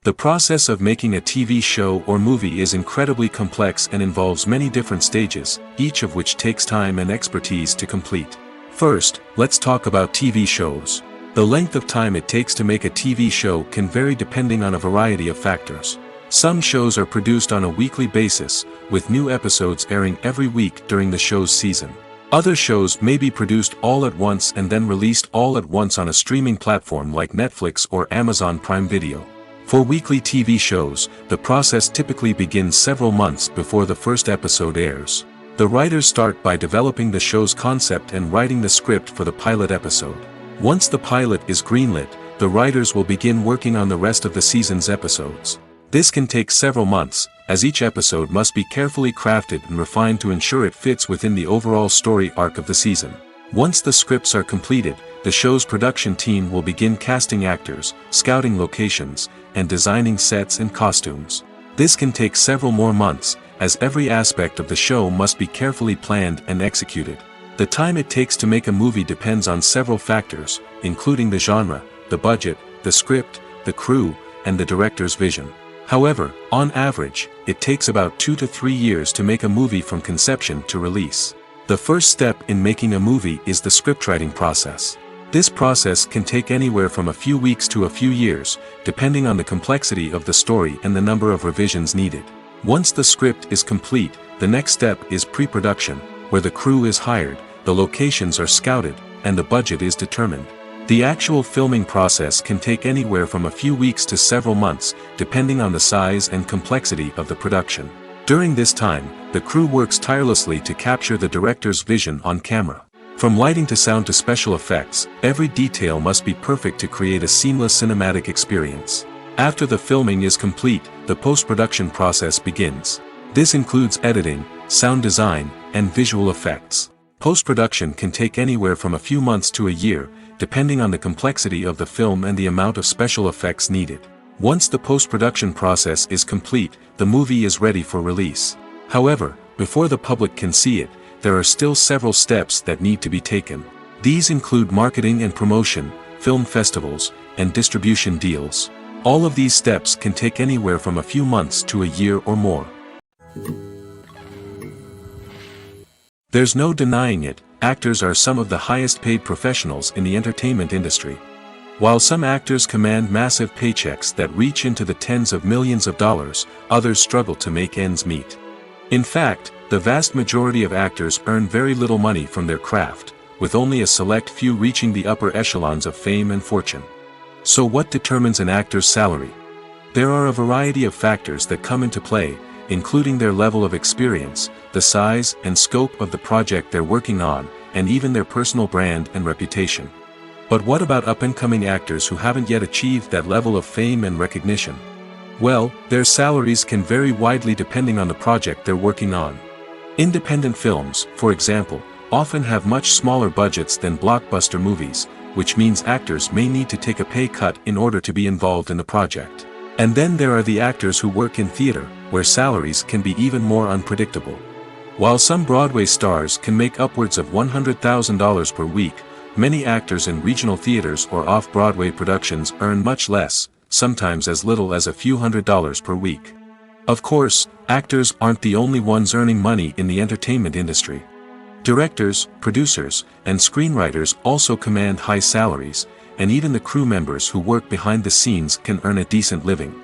The process of making a TV show or movie is incredibly complex and involves many different stages, each of which takes time and expertise to complete. First, let's talk about TV shows. The length of time it takes to make a TV show can vary depending on a variety of factors. Some shows are produced on a weekly basis, with new episodes airing every week during the show's season. Other shows may be produced all at once and then released all at once on a streaming platform like Netflix or Amazon Prime Video. For weekly TV shows, the process typically begins several months before the first episode airs. The writers start by developing the show's concept and writing the script for the pilot episode. Once the pilot is greenlit, the writers will begin working on the rest of the season's episodes. This can take several months, as each episode must be carefully crafted and refined to ensure it fits within the overall story arc of the season. Once the scripts are completed, the show's production team will begin casting actors, scouting locations, and designing sets and costumes. This can take several more months, as every aspect of the show must be carefully planned and executed. The time it takes to make a movie depends on several factors, including the genre, the budget, the script, the crew, and the director's vision. However, on average, it takes about 2 to 3 years to make a movie from conception to release. The first step in making a movie is the scriptwriting process. This process can take anywhere from a few weeks to a few years, depending on the complexity of the story and the number of revisions needed. Once the script is complete, the next step is pre-production, where the crew is hired, the locations are scouted, and the budget is determined. The actual filming process can take anywhere from a few weeks to several months, depending on the size and complexity of the production. During this time, the crew works tirelessly to capture the director's vision on camera. From lighting to sound to special effects, every detail must be perfect to create a seamless cinematic experience. After the filming is complete, the post-production process begins. This includes editing, sound design, and visual effects. Post-production can take anywhere from a few months to a year, depending on the complexity of the film and the amount of special effects needed. Once the post-production process is complete, the movie is ready for release. However, before the public can see it, there are still several steps that need to be taken. These include marketing and promotion, film festivals, and distribution deals. All of these steps can take anywhere from a few months to a year or more. There's no denying it, actors are some of the highest paid professionals in the entertainment industry. While some actors command massive paychecks that reach into the tens of millions of dollars, others struggle to make ends meet. In fact, the vast majority of actors earn very little money from their craft, with only a select few reaching the upper echelons of fame and fortune. So what determines an actor's salary? There are a variety of factors that come into play, including their level of experience, the size and scope of the project they're working on, and even their personal brand and reputation. But what about up-and-coming actors who haven't yet achieved that level of fame and recognition? Well, their salaries can vary widely depending on the project they're working on. Independent films, for example, often have much smaller budgets than blockbuster movies, which means actors may need to take a pay cut in order to be involved in the project. And then there are the actors who work in theater, where salaries can be even more unpredictable. While some Broadway stars can make upwards of $100,000 per week, many actors in regional theaters or off-Broadway productions earn much less, sometimes as little as a few $100s per week. Of course, actors aren't the only ones earning money in the entertainment industry. Directors, producers, and screenwriters also command high salaries, and even the crew members who work behind the scenes can earn a decent living.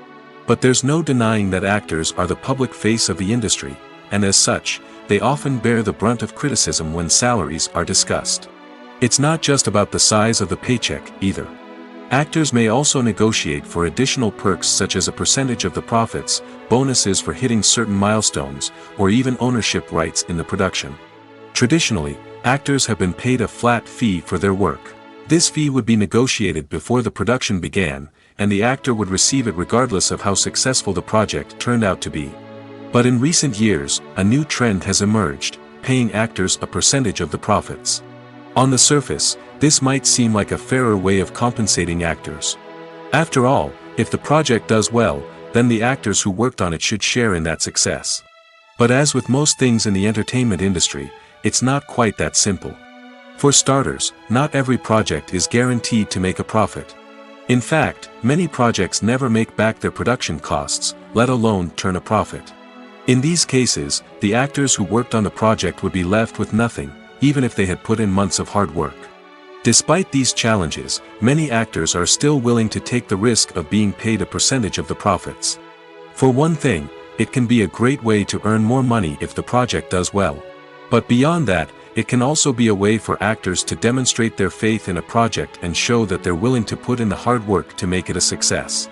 But there's no denying that actors are the public face of the industry, and as such, they often bear the brunt of criticism when salaries are discussed. It's not just about the size of the paycheck, either. Actors may also negotiate for additional perks such as a percentage of the profits, bonuses for hitting certain milestones, or even ownership rights in the production. Traditionally, actors have been paid a flat fee for their work. This fee would be negotiated before the production began, and the actor would receive it regardless of how successful the project turned out to be. But in recent years, a new trend has emerged, paying actors a percentage of the profits. On the surface, this might seem like a fairer way of compensating actors. After all, if the project does well, then the actors who worked on it should share in that success. But as with most things in the entertainment industry, it's not quite that simple. For starters, not every project is guaranteed to make a profit. In fact, many projects never make back their production costs, let alone turn a profit. In these cases, the actors who worked on the project would be left with nothing, even if they had put in months of hard work. Despite these challenges, many actors are still willing to take the risk of being paid a percentage of the profits. For one thing, it can be a great way to earn more money if the project does well. But beyond that, it can also be a way for actors to demonstrate their faith in a project and show that they're willing to put in the hard work to make it a success.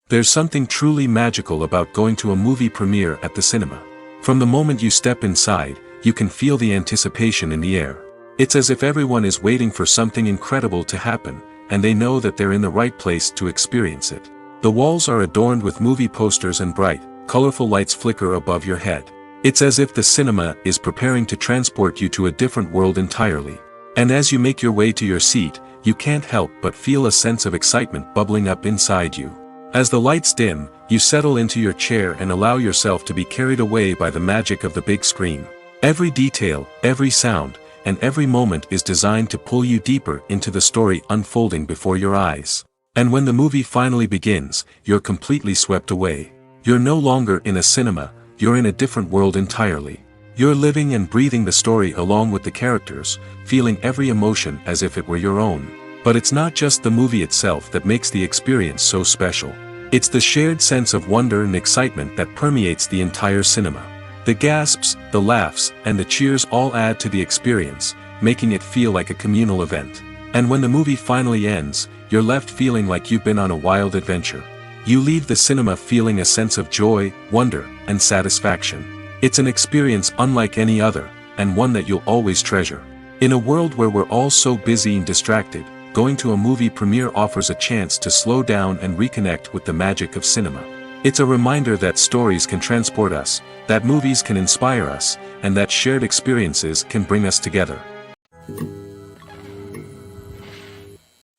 There's something truly magical about going to a movie premiere at the cinema. From the moment you step inside, you can feel the anticipation in the air. It's as if everyone is waiting for something incredible to happen, and they know that they're in the right place to experience it. The walls are adorned with movie posters and bright, colorful lights flicker above your head. It's as if the cinema is preparing to transport you to a different world entirely. And as you make your way to your seat, you can't help but feel a sense of excitement bubbling up inside you. As the lights dim, you settle into your chair and allow yourself to be carried away by the magic of the big screen. Every detail, every sound, and every moment is designed to pull you deeper into the story unfolding before your eyes. And when the movie finally begins, you're completely swept away. You're no longer in a cinema, you're in a different world entirely. You're living and breathing the story along with the characters, feeling every emotion as if it were your own. But it's not just the movie itself that makes the experience so special. It's the shared sense of wonder and excitement that permeates the entire cinema. The gasps, the laughs, and the cheers all add to the experience, making it feel like a communal event. And when the movie finally ends, you're left feeling like you've been on a wild adventure. You leave the cinema feeling a sense of joy, wonder, and satisfaction. It's an experience unlike any other, and one that you'll always treasure. In a world where we're all so busy and distracted, going to a movie premiere offers a chance to slow down and reconnect with the magic of cinema. It's a reminder that stories can transport us, that movies can inspire us, and that shared experiences can bring us together.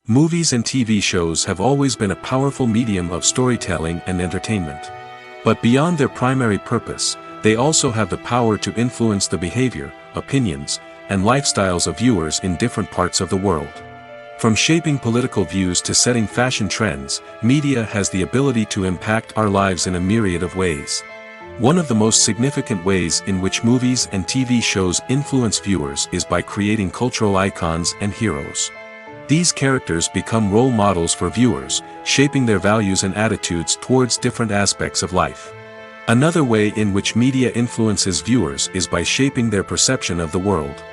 Movies and TV shows have always been a powerful medium of storytelling and entertainment. But beyond their primary purpose, they also have the power to influence the behavior, opinions, and lifestyles of viewers in different parts of the world. From shaping political views to setting fashion trends, media has the ability to impact our lives in a myriad of ways. One of the most significant ways in which movies and TV shows influence viewers is by creating cultural icons and heroes. These characters become role models for viewers, shaping their values and attitudes towards different aspects of life. Another way in which media influences viewers is by shaping their perception of the world.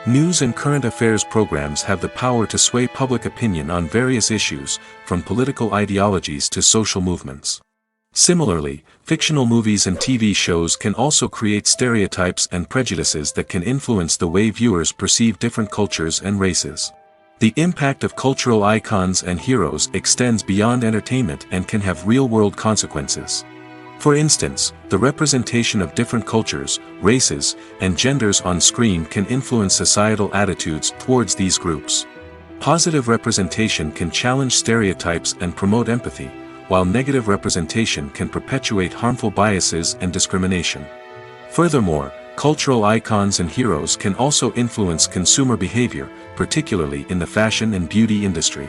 News and current affairs programs have the power to sway public opinion on various issues, from political ideologies to social movements. Similarly, fictional movies and TV shows can also create stereotypes and prejudices that can influence the way viewers perceive different cultures and races. The impact of cultural icons and heroes extends beyond entertainment and can have real-world consequences. For instance, the representation of different cultures, races, and genders on screen can influence societal attitudes towards these groups. Positive representation can challenge stereotypes and promote empathy, while negative representation can perpetuate harmful biases and discrimination. Furthermore, cultural icons and heroes can also influence consumer behavior, particularly in the fashion and beauty industry.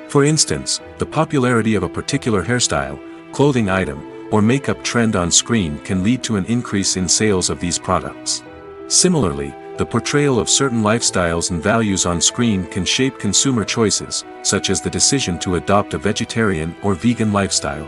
For instance, the popularity of a particular hairstyle, clothing item, or makeup trend on screen can lead to an increase in sales of these products. Similarly, the portrayal of certain lifestyles and values on screen can shape consumer choices, such as the decision to adopt a vegetarian or vegan lifestyle.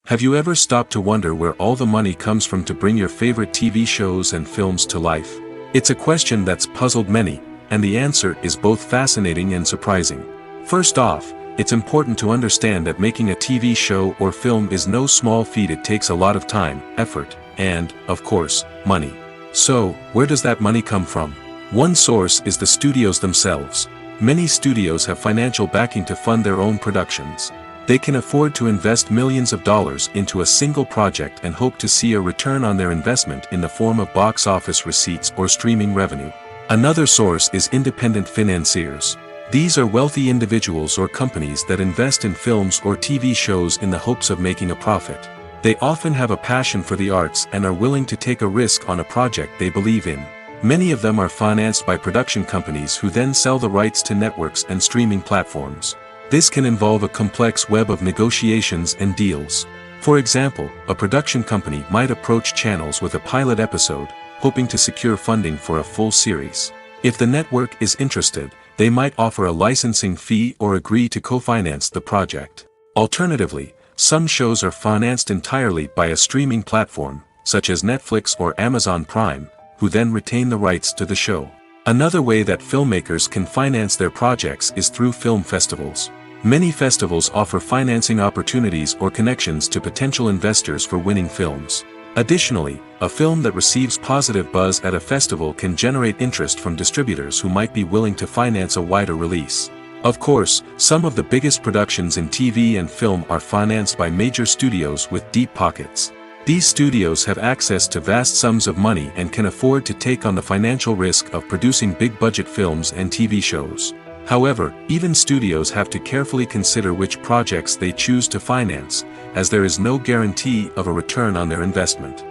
Have you ever stopped to wonder where all the money comes from to bring your favorite TV shows and films to life? It's a question that's puzzled many, and the answer is both fascinating and surprising. First off, it's important to understand that making a TV show or film is no small feat. It takes a lot of time, effort, and, of course, money. So, where does that money come from? One source is the studios themselves. Many studios have financial backing to fund their own productions. They can afford to invest millions of dollars into a single project and hope to see a return on their investment in the form of box office receipts or streaming revenue. Another source is independent financiers. These are wealthy individuals or companies that invest in films or TV shows in the hopes of making a profit. They often have a passion for the arts and are willing to take a risk on a project they believe in. Many of them are financed by production companies who then sell the rights to networks and streaming platforms. This can involve a complex web of negotiations and deals. For example, a production company might approach channels with a pilot episode, hoping to secure funding for a full series. If the network is interested, they might offer a licensing fee or agree to co-finance the project. Alternatively, some shows are financed entirely by a streaming platform, such as Netflix or Amazon Prime, who then retain the rights to the show. Another way that filmmakers can finance their projects is through film festivals. Many festivals offer financing opportunities or connections to potential investors for winning films. Additionally, a film that receives positive buzz at a festival can generate interest from distributors who might be willing to finance a wider release. Of course, some of the biggest productions in TV and film are financed by major studios with deep pockets. These studios have access to vast sums of money and can afford to take on the financial risk of producing big-budget films and TV shows. However, even studios have to carefully consider which projects they choose to finance, as there is no guarantee of a return on their investment.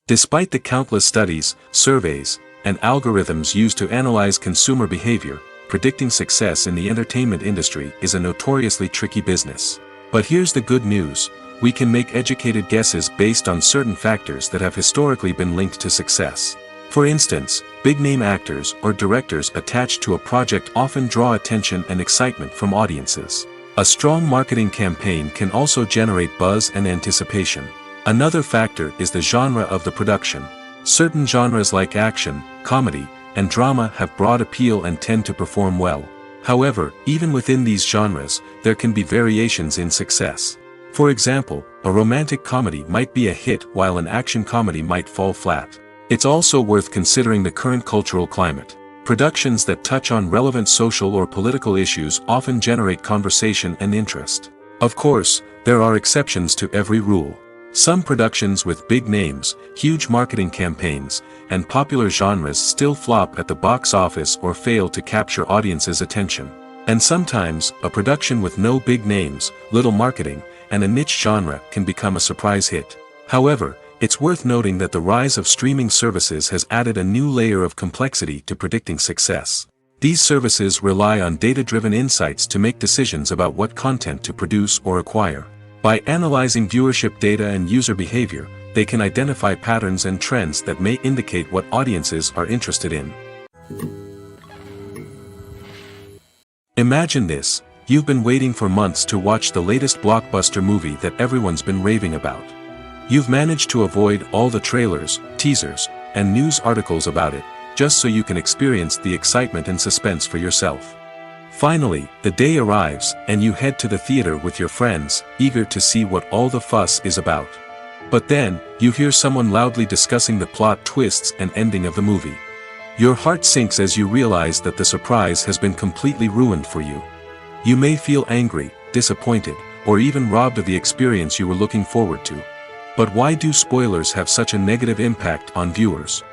Despite the countless studies, surveys, and algorithms used to analyze consumer behavior, predicting success in the entertainment industry is a notoriously tricky business. But here's the good news: we can make educated guesses based on certain factors that have historically been linked to success. For instance, big-name actors or directors attached to a project often draw attention and excitement from audiences. A strong marketing campaign can also generate buzz and anticipation. Another factor is the genre of the production. Certain genres like action, comedy, and drama have broad appeal and tend to perform well. However, even within these genres, there can be variations in success. For example, a romantic comedy might be a hit while an action comedy might fall flat. It's also worth considering the current cultural climate. Productions that touch on relevant social or political issues often generate conversation and interest. Of course, there are exceptions to every rule. Some productions with big names, huge marketing campaigns, and popular genres still flop at the box office or fail to capture audiences' attention. And sometimes, a production with no big names, little marketing, and a niche genre can become a surprise hit. However, it's worth noting that the rise of streaming services has added a new layer of complexity to predicting success. These services rely on data-driven insights to make decisions about what content to produce or acquire. By analyzing viewership data and user behavior, they can identify patterns and trends that may indicate what audiences are interested in. Imagine this: you've been waiting for months to watch the latest blockbuster movie that everyone's been raving about. You've managed to avoid all the trailers, teasers, and news articles about it, just so you can experience the excitement and suspense for yourself. Finally, the day arrives, and you head to the theater with your friends, eager to see what all the fuss is about. But then, you hear someone loudly discussing the plot twists and ending of the movie. Your heart sinks as you realize that the surprise has been completely ruined for you. You may feel angry, disappointed, or even robbed of the experience you were looking forward to. But why do spoilers have such a negative impact on viewers?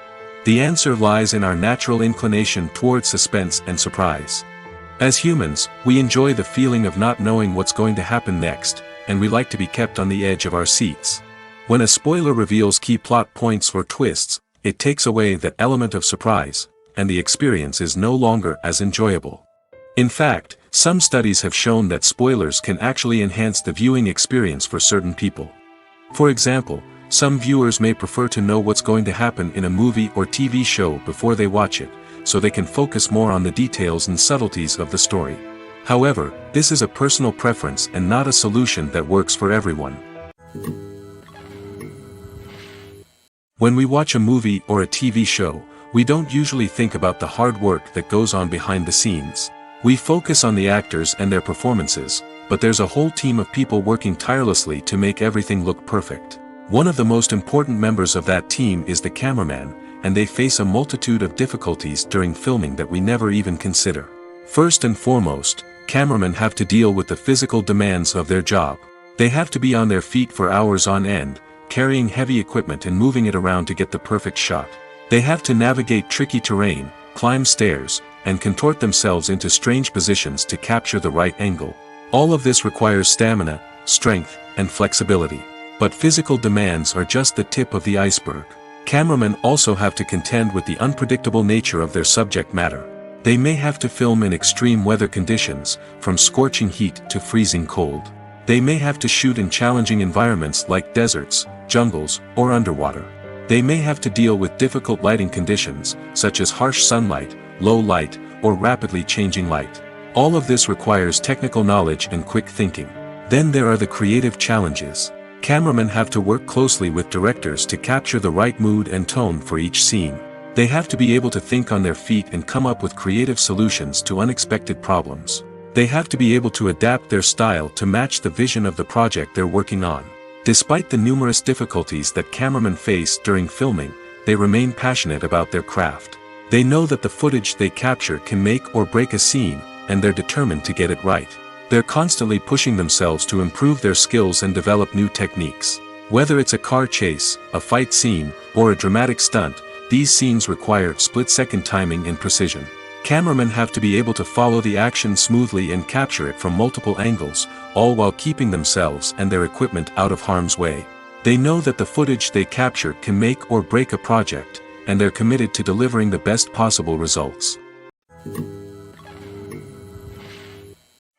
The answer lies in our natural inclination toward suspense and surprise. As humans, we enjoy the feeling of not knowing what's going to happen next, and we like to be kept on the edge of our seats. When a spoiler reveals key plot points or twists, it takes away that element of surprise, and the experience is no longer as enjoyable. In fact, some studies have shown that spoilers can actually enhance the viewing experience for certain people. For example, some viewers may prefer to know what's going to happen in a movie or TV show before they watch it, so they can focus more on the details and subtleties of the story. However, this is a personal preference and not a solution that works for everyone. When we watch a movie or a TV show, we don't usually think about the hard work that goes on behind the scenes. We focus on the actors and their performances, but there's a whole team of people working tirelessly to make everything look perfect. One of the most important members of that team is the cameraman, and they face a multitude of difficulties during filming that we never even consider. First and foremost, cameramen have to deal with the physical demands of their job. They have to be on their feet for hours on end, carrying heavy equipment and moving it around to get the perfect shot. They have to navigate tricky terrain, climb stairs, and contort themselves into strange positions to capture the right angle. All of this requires stamina, strength, and flexibility. But physical demands are just the tip of the iceberg. Cameramen also have to contend with the unpredictable nature of their subject matter. They may have to film in extreme weather conditions, from scorching heat to freezing cold. They may have to shoot in challenging environments like deserts, jungles, or underwater. They may have to deal with difficult lighting conditions, such as harsh sunlight, low light, or rapidly changing light. All of this requires technical knowledge and quick thinking. Then there are the creative challenges. Cameramen have to work closely with directors to capture the right mood and tone for each scene. They have to be able to think on their feet and come up with creative solutions to unexpected problems. They have to be able to adapt their style to match the vision of the project they're working on. Despite the numerous difficulties that cameramen face during filming, they remain passionate about their craft. They know that the footage they capture can make or break a scene, and they're determined to get it right. They're constantly pushing themselves to improve their skills and develop new techniques. Whether it's a car chase, a fight scene, or a dramatic stunt, these scenes require split-second timing and precision. Cameramen have to be able to follow the action smoothly and capture it from multiple angles, all while keeping themselves and their equipment out of harm's way. They know that the footage they capture can make or break a project, and they're committed to delivering the best possible results.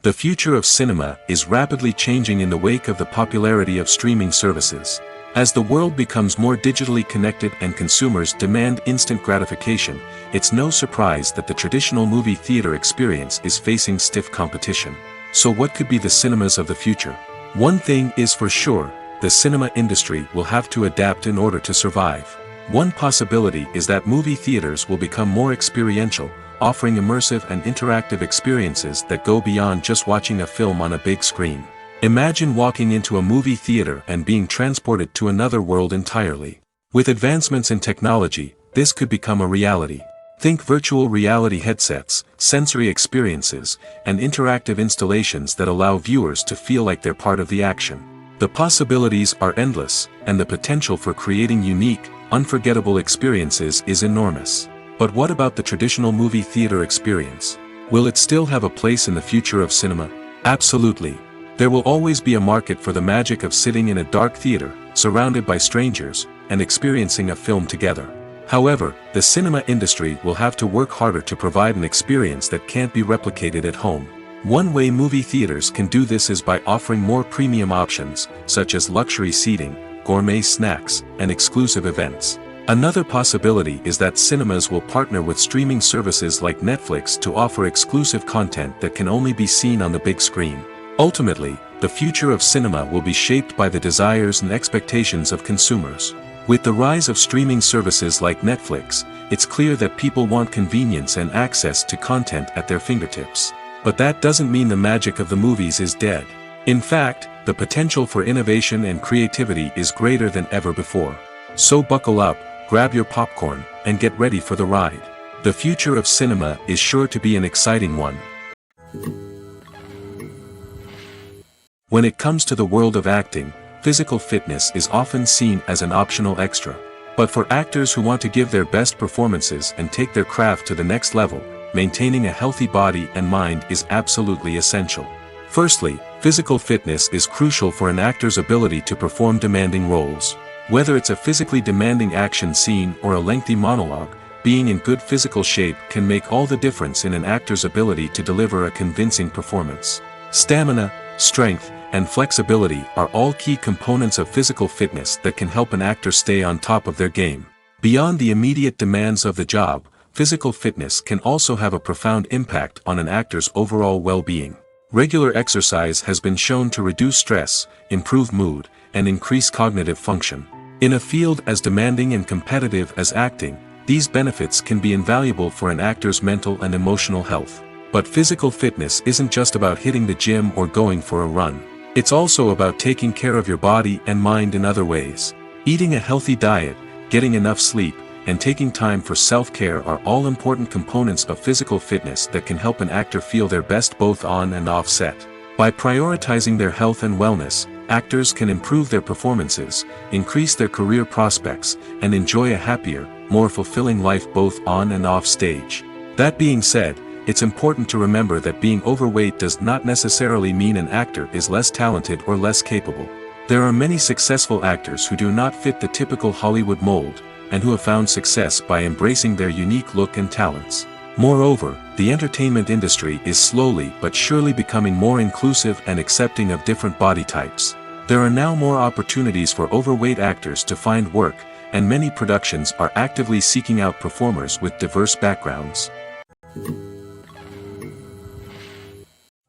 The future of cinema is rapidly changing in the wake of the popularity of streaming services. As the world becomes more digitally connected and consumers demand instant gratification, it's no surprise that the traditional movie theater experience is facing stiff competition. So what could be the cinemas of the future? One thing is for sure, the cinema industry will have to adapt in order to survive. One possibility is that movie theaters will become more experiential, offering immersive and interactive experiences that go beyond just watching a film on a big screen. Imagine walking into a movie theater and being transported to another world entirely. With advancements in technology, this could become a reality. Think virtual reality headsets, sensory experiences, and interactive installations that allow viewers to feel like they're part of the action. The possibilities are endless, and the potential for creating unique, unforgettable experiences is enormous. But what about the traditional movie theater experience? Will it still have a place in the future of cinema? Absolutely. There will always be a market for the magic of sitting in a dark theater, surrounded by strangers, and experiencing a film together. However, the cinema industry will have to work harder to provide an experience that can't be replicated at home. One way movie theaters can do this is by offering more premium options, such as luxury seating, gourmet snacks, and exclusive events. Another possibility is that cinemas will partner with streaming services like Netflix to offer exclusive content that can only be seen on the big screen. Ultimately, the future of cinema will be shaped by the desires and expectations of consumers. With the rise of streaming services like Netflix, it's clear that people want convenience and access to content at their fingertips. But that doesn't mean the magic of the movies is dead. In fact, the potential for innovation and creativity is greater than ever before. So buckle up, grab your popcorn, and get ready for the ride. The future of cinema is sure to be an exciting one. When it comes to the world of acting, physical fitness is often seen as an optional extra. But for actors who want to give their best performances and take their craft to the next level, maintaining a healthy body and mind is absolutely essential. Firstly, physical fitness is crucial for an actor's ability to perform demanding roles. Whether it's a physically demanding action scene or a lengthy monologue, being in good physical shape can make all the difference in an actor's ability to deliver a convincing performance. Stamina, strength, and flexibility are all key components of physical fitness that can help an actor stay on top of their game. Beyond the immediate demands of the job, physical fitness can also have a profound impact on an actor's overall well-being. Regular exercise has been shown to reduce stress, improve mood, and increase cognitive function. In a field as demanding and competitive as acting, these benefits can be invaluable for an actor's mental and emotional health. But physical fitness isn't just about hitting the gym or going for a run. It's also about taking care of your body and mind in other ways. Eating a healthy diet, getting enough sleep, and taking time for self-care are all important components of physical fitness that can help an actor feel their best both on and off set. By prioritizing their health and wellness, actors can improve their performances, increase their career prospects, and enjoy a happier, more fulfilling life both on and off stage. That being said, it's important to remember that being overweight does not necessarily mean an actor is less talented or less capable. There are many successful actors who do not fit the typical Hollywood mold, and who have found success by embracing their unique look and talents. Moreover, the entertainment industry is slowly but surely becoming more inclusive and accepting of different body types. There are now more opportunities for overweight actors to find work, and many productions are actively seeking out performers with diverse backgrounds.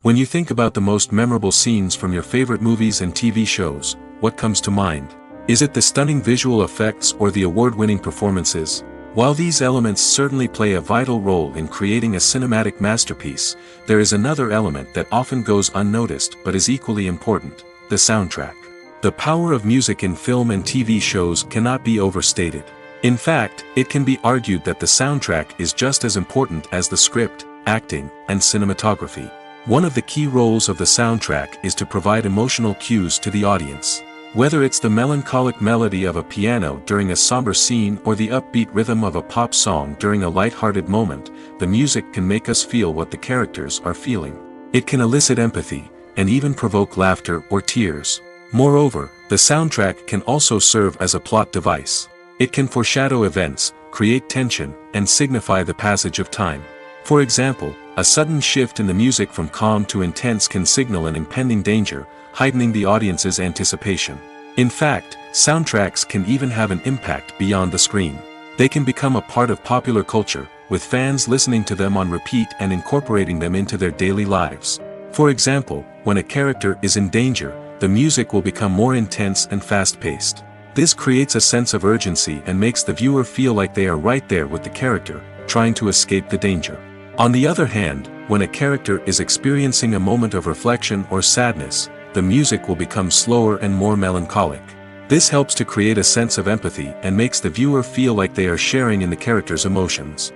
When you think about the most memorable scenes from your favorite movies and TV shows, what comes to mind? Is it the stunning visual effects or the award-winning performances? While these elements certainly play a vital role in creating a cinematic masterpiece, there is another element that often goes unnoticed but is equally important: the soundtrack. The power of music in film and TV shows cannot be overstated. In fact, it can be argued that the soundtrack is just as important as the script, acting, and cinematography. One of the key roles of the soundtrack is to provide emotional cues to the audience. Whether it's the melancholic melody of a piano during a somber scene or the upbeat rhythm of a pop song during a light-hearted moment, the music can make us feel what the characters are feeling. It can elicit empathy, and even provoke laughter or tears. Moreover, the soundtrack can also serve as a plot device. It can foreshadow events, create tension, and signify the passage of time. For example, a sudden shift in the music from calm to intense can signal an impending danger, heightening the audience's anticipation. In fact, soundtracks can even have an impact beyond the screen. They can become a part of popular culture, with fans listening to them on repeat and incorporating them into their daily lives. For example, when a character is in danger, the music will become more intense and fast-paced. This creates a sense of urgency and makes the viewer feel like they are right there with the character, trying to escape the danger. On the other hand, when a character is experiencing a moment of reflection or sadness, the music will become slower and more melancholic. This helps to create a sense of empathy and makes the viewer feel like they are sharing in the character's emotions.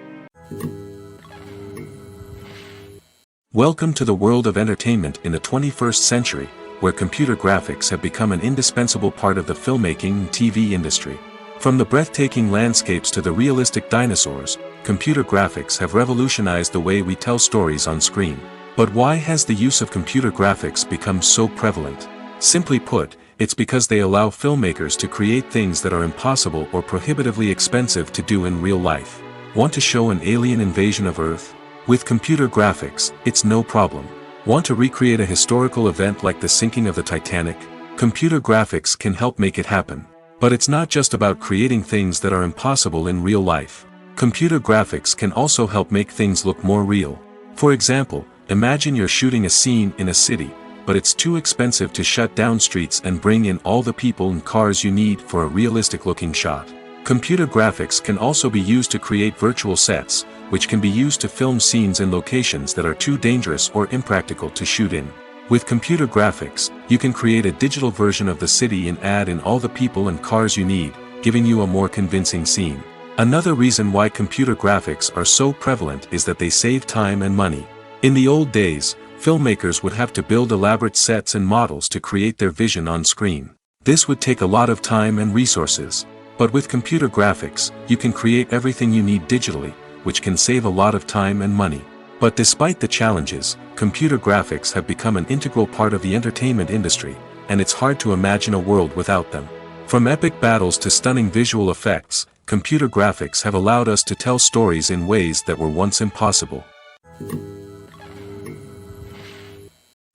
Welcome to the world of entertainment in the 21st century, where computer graphics have become an indispensable part of the filmmaking and TV industry. From the breathtaking landscapes to the realistic dinosaurs, computer graphics have revolutionized the way we tell stories on screen. But why has the use of computer graphics become so prevalent? Simply put, it's because they allow filmmakers to create things that are impossible or prohibitively expensive to do in real life. Want to show an alien invasion of Earth? With computer graphics, it's no problem. Want to recreate a historical event like the sinking of the Titanic? Computer graphics can help make it happen. But it's not just about creating things that are impossible in real life. Computer graphics can also help make things look more real. For example, imagine you're shooting a scene in a city, but it's too expensive to shut down streets and bring in all the people and cars you need for a realistic-looking shot. Computer graphics can also be used to create virtual sets, which can be used to film scenes in locations that are too dangerous or impractical to shoot in. With computer graphics, you can create a digital version of the city and add in all the people and cars you need, giving you a more convincing scene. Another reason why computer graphics are so prevalent is that they save time and money. In the old days, filmmakers would have to build elaborate sets and models to create their vision on screen. This would take a lot of time and resources. But with computer graphics, you can create everything you need digitally, which can save a lot of time and money. But despite the challenges, computer graphics have become an integral part of the entertainment industry, and it's hard to imagine a world without them. From epic battles to stunning visual effects, computer graphics have allowed us to tell stories in ways that were once impossible.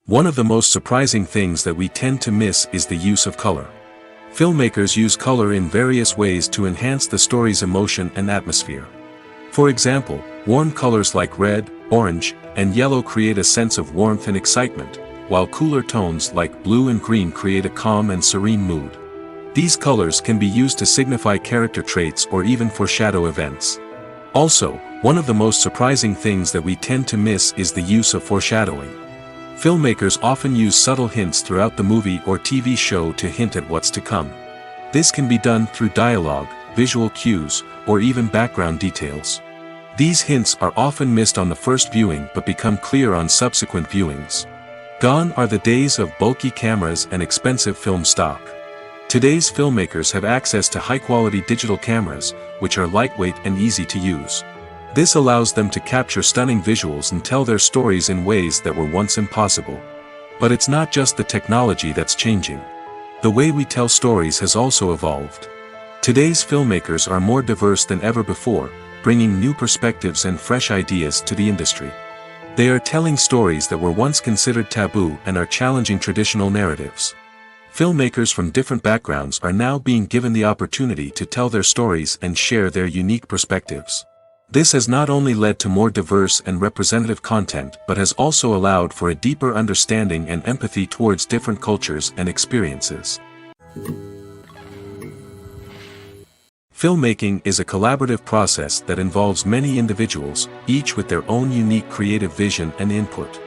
One of the most surprising things that we tend to miss is the use of color. Filmmakers use color in various ways to enhance the story's emotion and atmosphere. For example, warm colors like red, orange, and yellow create a sense of warmth and excitement, while cooler tones like blue and green create a calm and serene mood. These colors can be used to signify character traits or even foreshadow events. Also, one of the most surprising things that we tend to miss is the use of foreshadowing. Filmmakers often use subtle hints throughout the movie or TV show to hint at what's to come. This can be done through dialogue, visual cues, or even background details. These hints are often missed on the first viewing but become clear on subsequent viewings. Gone are the days of bulky cameras and expensive film stock. Today's filmmakers have access to high-quality digital cameras, which are lightweight and easy to use. This allows them to capture stunning visuals and tell their stories in ways that were once impossible. But it's not just the technology that's changing. The way we tell stories has also evolved. Today's filmmakers are more diverse than ever before, bringing new perspectives and fresh ideas to the industry. They are telling stories that were once considered taboo and are challenging traditional narratives. Filmmakers from different backgrounds are now being given the opportunity to tell their stories and share their unique perspectives. This has not only led to more diverse and representative content but has also allowed for a deeper understanding and empathy towards different cultures and experiences. Filmmaking is a collaborative process that involves many individuals, each with their own unique creative vision and input.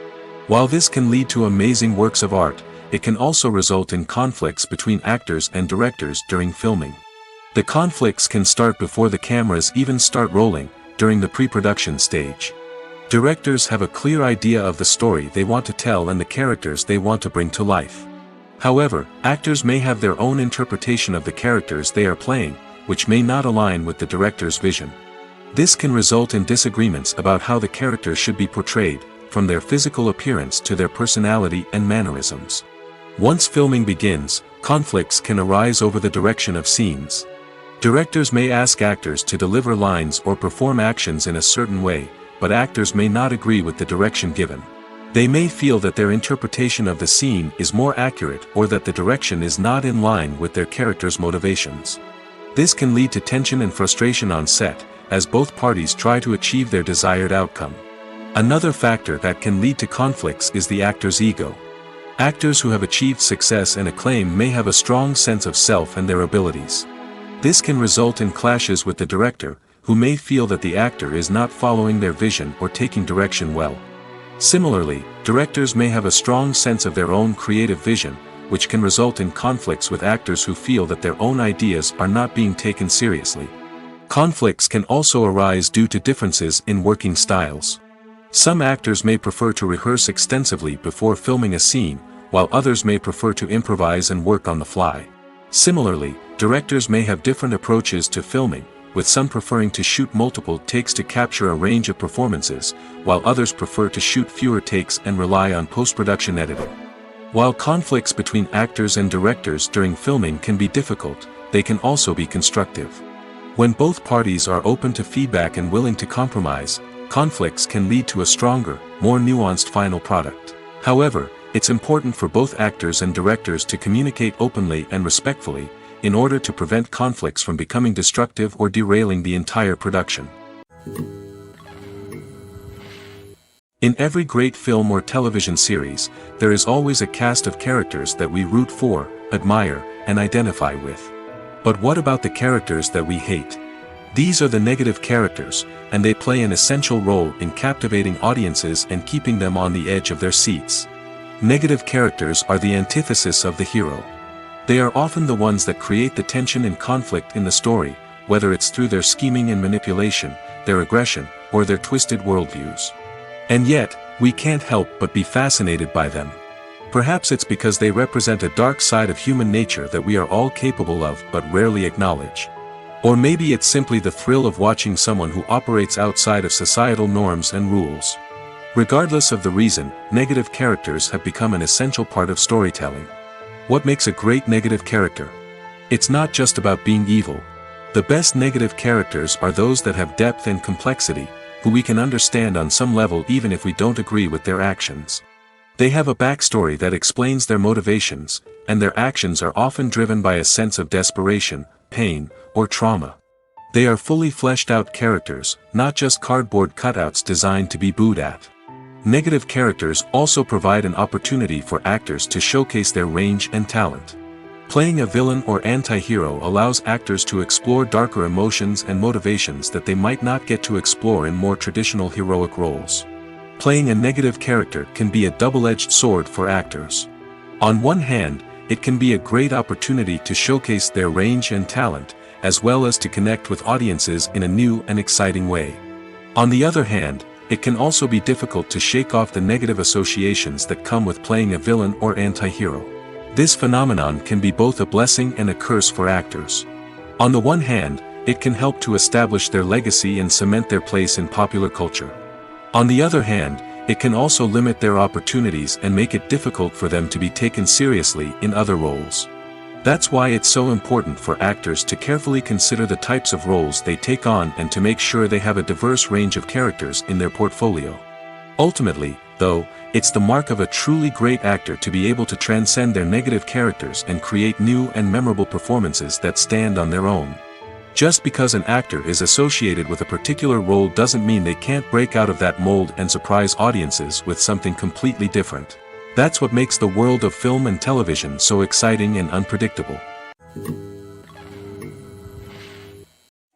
While this can lead to amazing works of art, it can also result in conflicts between actors and directors during filming. The conflicts can start before the cameras even start rolling, during the pre-production stage. Directors have a clear idea of the story they want to tell and the characters they want to bring to life. However, actors may have their own interpretation of the characters they are playing, which may not align with the director's vision. This can result in disagreements about how the characters should be portrayed, from their physical appearance to their personality and mannerisms. Once filming begins, conflicts can arise over the direction of scenes. Directors may ask actors to deliver lines or perform actions in a certain way, but actors may not agree with the direction given. They may feel that their interpretation of the scene is more accurate or that the direction is not in line with their character's motivations. This can lead to tension and frustration on set, as both parties try to achieve their desired outcome. Another factor that can lead to conflicts is the actor's ego. Actors who have achieved success and acclaim may have a strong sense of self and their abilities. This can result in clashes with the director, who may feel that the actor is not following their vision or taking direction well. Similarly, directors may have a strong sense of their own creative vision, which can result in conflicts with actors who feel that their own ideas are not being taken seriously. Conflicts can also arise due to differences in working styles. Some actors may prefer to rehearse extensively before filming a scene, while others may prefer to improvise and work on the fly. Similarly, directors may have different approaches to filming, with some preferring to shoot multiple takes to capture a range of performances, while others prefer to shoot fewer takes and rely on post-production editing. While conflicts between actors and directors during filming can be difficult, they can also be constructive. When both parties are open to feedback and willing to compromise, conflicts can lead to a stronger, more nuanced final product. However, it's important for both actors and directors to communicate openly and respectfully, in order to prevent conflicts from becoming destructive or derailing the entire production. In every great film or television series, there is always a cast of characters that we root for, admire, and identify with. But what about the characters that we hate? These are the negative characters, and they play an essential role in captivating audiences and keeping them on the edge of their seats. Negative characters are the antithesis of the hero. They are often the ones that create the tension and conflict in the story, whether it's through their scheming and manipulation, their aggression, or their twisted worldviews. And yet, we can't help but be fascinated by them. Perhaps it's because they represent a dark side of human nature that we are all capable of but rarely acknowledge. Or maybe it's simply the thrill of watching someone who operates outside of societal norms and rules. Regardless of the reason, negative characters have become an essential part of storytelling. What makes a great negative character? It's not just about being evil. The best negative characters are those that have depth and complexity, who we can understand on some level even if we don't agree with their actions. They have a backstory that explains their motivations, and their actions are often driven by a sense of desperation, pain, or trauma. They are fully fleshed out characters, not just cardboard cutouts designed to be booed at. Negative characters also provide an opportunity for actors to showcase their range and talent. Playing a villain or anti-hero allows actors to explore darker emotions and motivations that they might not get to explore in more traditional heroic roles. Playing a negative character can be a double-edged sword for actors. On one hand, it can be a great opportunity to showcase their range and talent, as well as to connect with audiences in a new and exciting way. On the other hand, it can also be difficult to shake off the negative associations that come with playing a villain or anti-hero. This phenomenon can be both a blessing and a curse for actors. On the one hand, it can help to establish their legacy and cement their place in popular culture. On the other hand, it can also limit their opportunities and make it difficult for them to be taken seriously in other roles. That's why it's so important for actors to carefully consider the types of roles they take on and to make sure they have a diverse range of characters in their portfolio. Ultimately, though, it's the mark of a truly great actor to be able to transcend their negative characters and create new and memorable performances that stand on their own. Just because an actor is associated with a particular role doesn't mean they can't break out of that mold and surprise audiences with something completely different. That's what makes the world of film and television so exciting and unpredictable.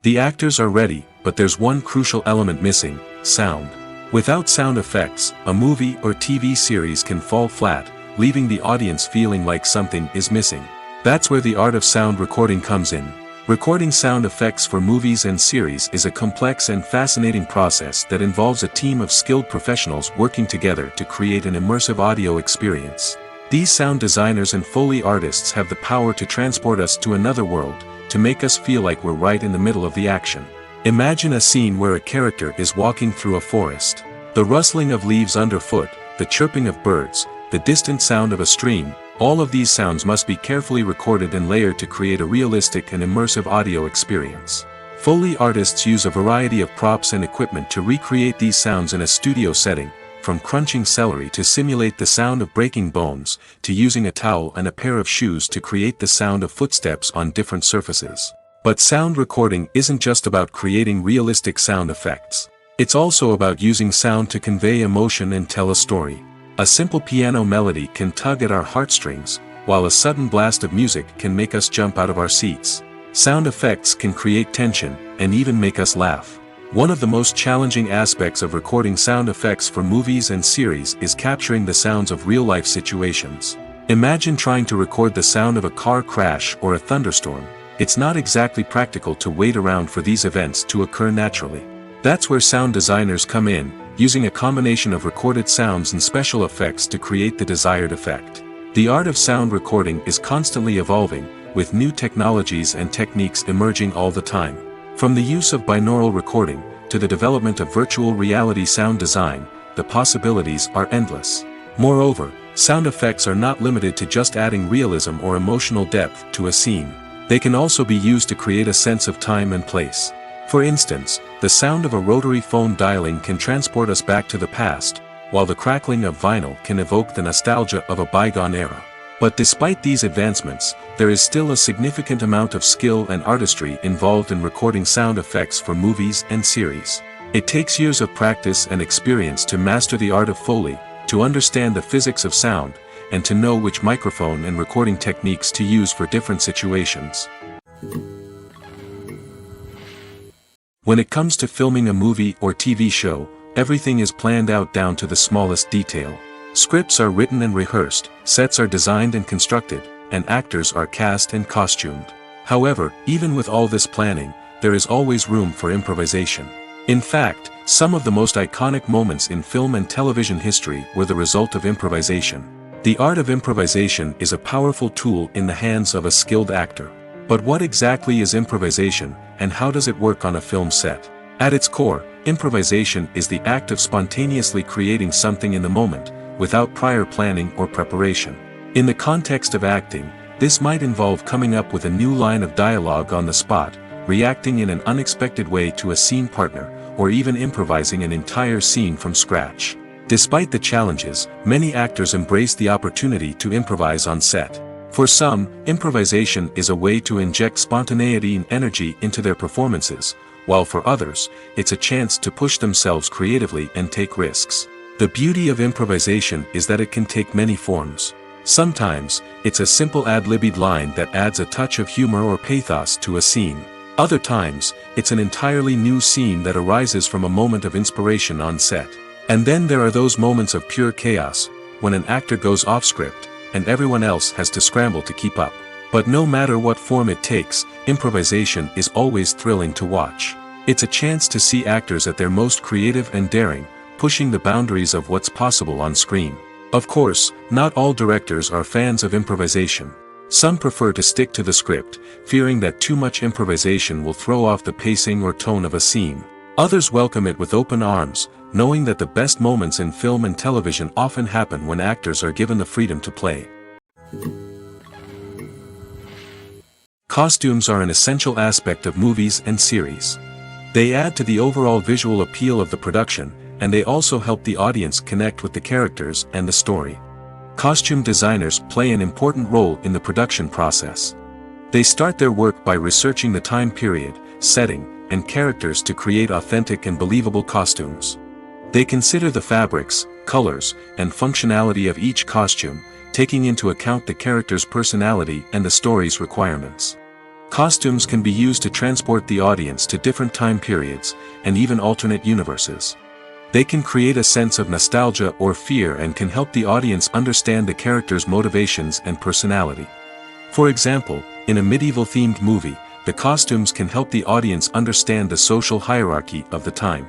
The actors are ready, but there's one crucial element missing: sound. Without sound effects, a movie or TV series can fall flat, leaving the audience feeling like something is missing. That's where the art of sound recording comes in. Recording sound effects for movies and series is a complex and fascinating process that involves a team of skilled professionals working together to create an immersive audio experience. These sound designers and Foley artists have the power to transport us to another world, to make us feel like we're right in the middle of the action. Imagine a scene where a character is walking through a forest. The rustling of leaves underfoot, the chirping of birds, the distant sound of a stream, all of these sounds must be carefully recorded and layered to create a realistic and immersive audio experience. Foley artists use a variety of props and equipment to recreate these sounds in a studio setting, from crunching celery to simulate the sound of breaking bones, to using a towel and a pair of shoes to create the sound of footsteps on different surfaces. But sound recording isn't just about creating realistic sound effects. It's also about using sound to convey emotion and tell a story. A simple piano melody can tug at our heartstrings, while a sudden blast of music can make us jump out of our seats. Sound effects can create tension, and even make us laugh. One of the most challenging aspects of recording sound effects for movies and series is capturing the sounds of real-life situations. Imagine trying to record the sound of a car crash or a thunderstorm. It's not exactly practical to wait around for these events to occur naturally. That's where sound designers come in, using a combination of recorded sounds and special effects to create the desired effect. The art of sound recording is constantly evolving, with new technologies and techniques emerging all the time. From the use of binaural recording, to the development of virtual reality sound design, the possibilities are endless. Moreover, sound effects are not limited to just adding realism or emotional depth to a scene. They can also be used to create a sense of time and place. For instance, the sound of a rotary phone dialing can transport us back to the past, while the crackling of vinyl can evoke the nostalgia of a bygone era. But despite these advancements, there is still a significant amount of skill and artistry involved in recording sound effects for movies and series. It takes years of practice and experience to master the art of Foley, to understand the physics of sound, and to know which microphone and recording techniques to use for different situations. When it comes to filming a movie or TV show, everything is planned out down to the smallest detail. Scripts are written and rehearsed, sets are designed and constructed, and actors are cast and costumed. However, even with all this planning, there is always room for improvisation. In fact, some of the most iconic moments in film and television history were the result of improvisation. The art of improvisation is a powerful tool in the hands of a skilled actor. But what exactly is improvisation, and how does it work on a film set? At its core, improvisation is the act of spontaneously creating something in the moment, without prior planning or preparation. In the context of acting, this might involve coming up with a new line of dialogue on the spot, reacting in an unexpected way to a scene partner, or even improvising an entire scene from scratch. Despite the challenges, many actors embrace the opportunity to improvise on set. For some, improvisation is a way to inject spontaneity and energy into their performances, while for others, it's a chance to push themselves creatively and take risks. The beauty of improvisation is that it can take many forms. Sometimes, it's a simple ad-libbed line that adds a touch of humor or pathos to a scene. Other times, it's an entirely new scene that arises from a moment of inspiration on set. And then there are those moments of pure chaos, when an actor goes off script, and everyone else has to scramble to keep up. But no matter what form it takes, improvisation is always thrilling to watch. It's a chance to see actors at their most creative and daring, pushing the boundaries of what's possible on screen. Of course, not all directors are fans of improvisation. Some prefer to stick to the script, fearing that too much improvisation will throw off the pacing or tone of a scene. Others welcome it with open arms, knowing that the best moments in film and television often happen when actors are given the freedom to play. Costumes are an essential aspect of movies and series. They add to the overall visual appeal of the production, and they also help the audience connect with the characters and the story. Costume designers play an important role in the production process. They start their work by researching the time period, setting, and characters to create authentic and believable costumes. They consider the fabrics, colors, and functionality of each costume, taking into account the character's personality and the story's requirements. Costumes can be used to transport the audience to different time periods, and even alternate universes. They can create a sense of nostalgia or fear and can help the audience understand the character's motivations and personality. For example, in a medieval-themed movie, the costumes can help the audience understand the social hierarchy of the time.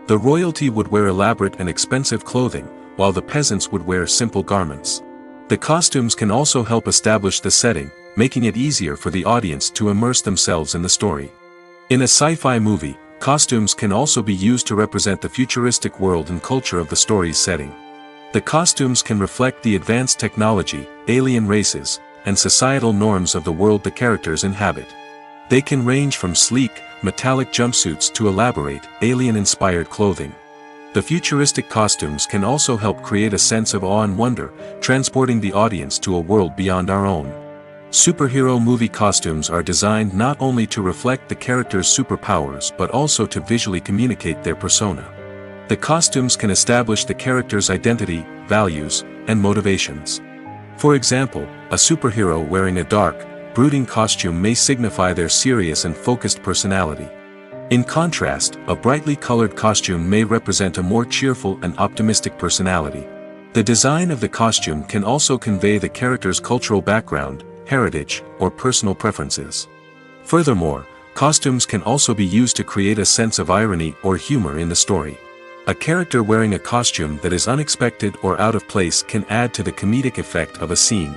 The royalty would wear elaborate and expensive clothing, while the peasants would wear simple garments. The costumes can also help establish the setting, making it easier for the audience to immerse themselves in the story. In a sci-fi movie, costumes can also be used to represent the futuristic world and culture of the story's setting. The costumes can reflect the advanced technology, alien races, and societal norms of the world the characters inhabit. They can range from sleek, metallic jumpsuits to elaborate, alien-inspired clothing. The futuristic costumes can also help create a sense of awe and wonder, transporting the audience to a world beyond our own. Superhero movie costumes are designed not only to reflect the character's superpowers but also to visually communicate their persona. The costumes can establish the character's identity, values, and motivations. For example, a superhero wearing a dark, brooding costume may signify their serious and focused personality. In contrast, a brightly colored costume may represent a more cheerful and optimistic personality. The design of the costume can also convey the character's cultural background, heritage, or personal preferences. Furthermore, costumes can also be used to create a sense of irony or humor in the story. A character wearing a costume that is unexpected or out of place can add to the comedic effect of a scene.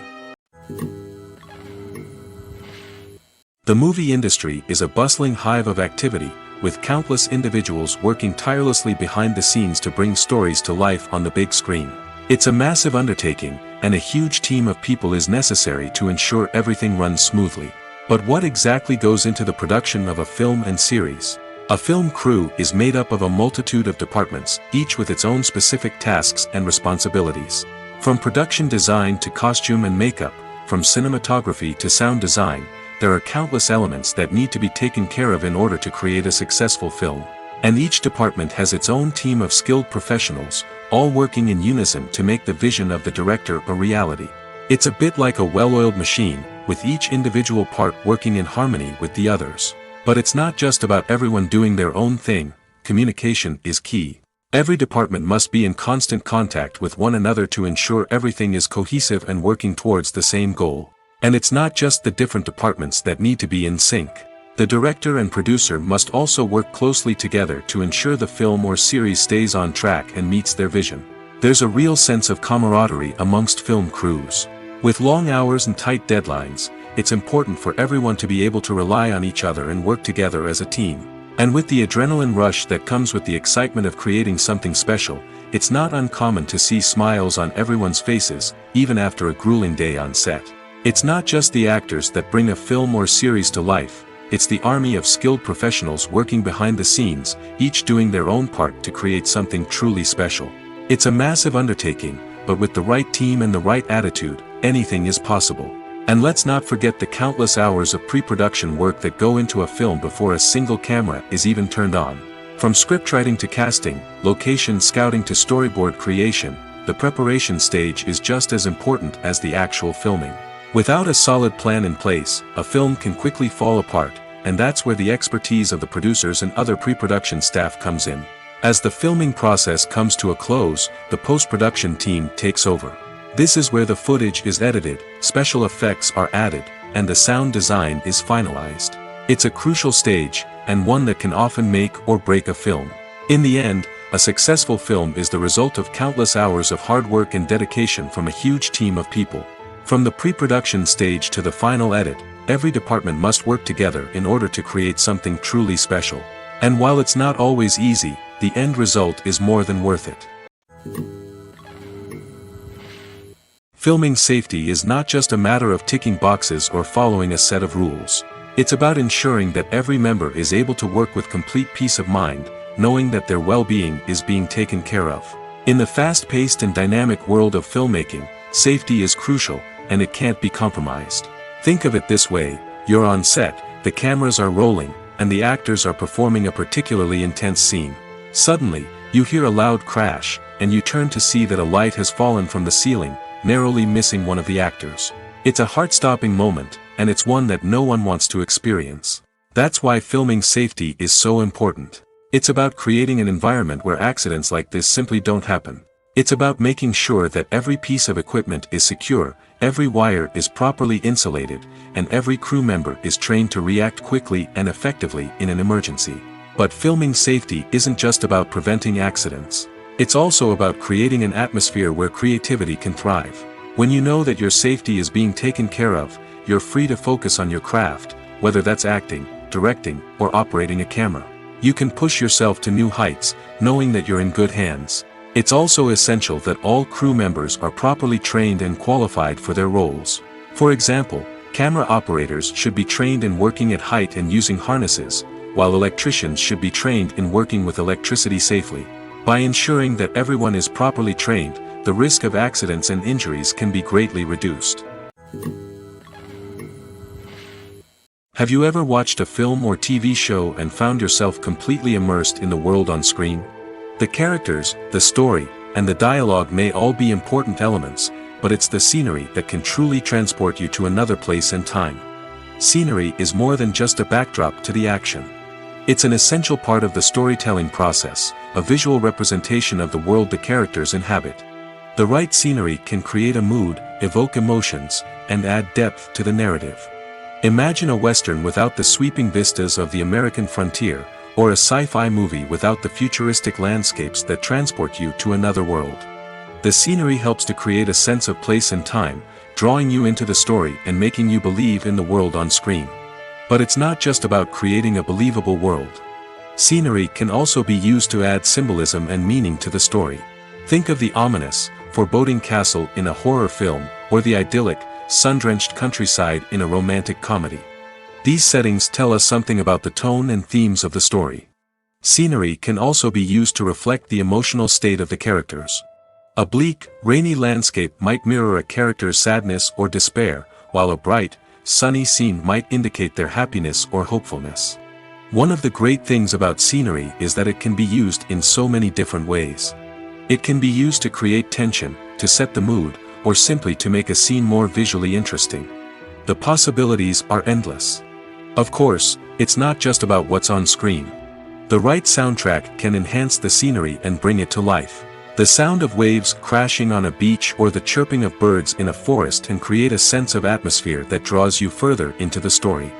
The movie industry is a bustling hive of activity, with countless individuals working tirelessly behind the scenes to bring stories to life on the big screen. It's a massive undertaking, and a huge team of people is necessary to ensure everything runs smoothly. But what exactly goes into the production of a film and series? A film crew is made up of a multitude of departments, each with its own specific tasks and responsibilities. From production design to costume and makeup, from cinematography to sound design, there are countless elements that need to be taken care of in order to create a successful film. And each department has its own team of skilled professionals, all working in unison to make the vision of the director a reality. It's a bit like a well-oiled machine, with each individual part working in harmony with the others. But it's not just about everyone doing their own thing, communication is key. Every department must be in constant contact with one another to ensure everything is cohesive and working towards the same goal. And it's not just the different departments that need to be in sync. The director and producer must also work closely together to ensure the film or series stays on track and meets their vision. There's a real sense of camaraderie amongst film crews. With long hours and tight deadlines, it's important for everyone to be able to rely on each other and work together as a team. And with the adrenaline rush that comes with the excitement of creating something special, it's not uncommon to see smiles on everyone's faces, even after a grueling day on set. It's not just the actors that bring a film or series to life, it's the army of skilled professionals working behind the scenes, each doing their own part to create something truly special. It's a massive undertaking, but with the right team and the right attitude, anything is possible. And let's not forget the countless hours of pre-production work that go into a film before a single camera is even turned on. From scriptwriting to casting, location scouting to storyboard creation, the preparation stage is just as important as the actual filming. Without a solid plan in place, a film can quickly fall apart, and that's where the expertise of the producers and other pre-production staff comes in. As the filming process comes to a close, the post-production team takes over. This is where the footage is edited, special effects are added, and the sound design is finalized. It's a crucial stage, and one that can often make or break a film. In the end, a successful film is the result of countless hours of hard work and dedication from a huge team of people. From the pre-production stage to the final edit, every department must work together in order to create something truly special. And while it's not always easy, the end result is more than worth it. Filming safety is not just a matter of ticking boxes or following a set of rules. It's about ensuring that every member is able to work with complete peace of mind, knowing that their well-being is being taken care of. In the fast-paced and dynamic world of filmmaking, safety is crucial, and it can't be compromised. Think of it this way, you're on set, the cameras are rolling, and the actors are performing a particularly intense scene. Suddenly, you hear a loud crash, and you turn to see that a light has fallen from the ceiling, narrowly missing one of the actors. It's a heart-stopping moment, and it's one that no one wants to experience. That's why filming safety is so important. It's about creating an environment where accidents like this simply don't happen. It's about making sure that every piece of equipment is secure, every wire is properly insulated, and every crew member is trained to react quickly and effectively in an emergency. But filming safety isn't just about preventing accidents. It's also about creating an atmosphere where creativity can thrive. When you know that your safety is being taken care of, you're free to focus on your craft, whether that's acting, directing, or operating a camera. You can push yourself to new heights, knowing that you're in good hands. It's also essential that all crew members are properly trained and qualified for their roles. For example, camera operators should be trained in working at height and using harnesses, while electricians should be trained in working with electricity safely. By ensuring that everyone is properly trained, the risk of accidents and injuries can be greatly reduced. Have you ever watched a film or TV show and found yourself completely immersed in the world on screen? The characters, the story, and the dialogue may all be important elements, but it's the scenery that can truly transport you to another place and time. Scenery is more than just a backdrop to the action. It's an essential part of the storytelling process, a visual representation of the world the characters inhabit. The right scenery can create a mood, evoke emotions, and add depth to the narrative. Imagine a Western without the sweeping vistas of the American frontier, or a sci-fi movie without the futuristic landscapes that transport you to another world. The scenery helps to create a sense of place and time, drawing you into the story and making you believe in the world on screen. But it's not just about creating a believable world. Scenery can also be used to add symbolism and meaning to the story. Think of the ominous, foreboding castle in a horror film, or the idyllic, sun-drenched countryside in a romantic comedy. These settings tell us something about the tone and themes of the story. Scenery can also be used to reflect the emotional state of the characters. A bleak, rainy landscape might mirror a character's sadness or despair, while a bright, sunny scene might indicate their happiness or hopefulness. One of the great things about scenery is that it can be used in so many different ways. It can be used to create tension, to set the mood, or simply to make a scene more visually interesting. The possibilities are endless. Of course, it's not just about what's on screen. The right soundtrack can enhance the scenery and bring it to life. The sound of waves crashing on a beach or the chirping of birds in a forest can create a sense of atmosphere that draws you further into the story.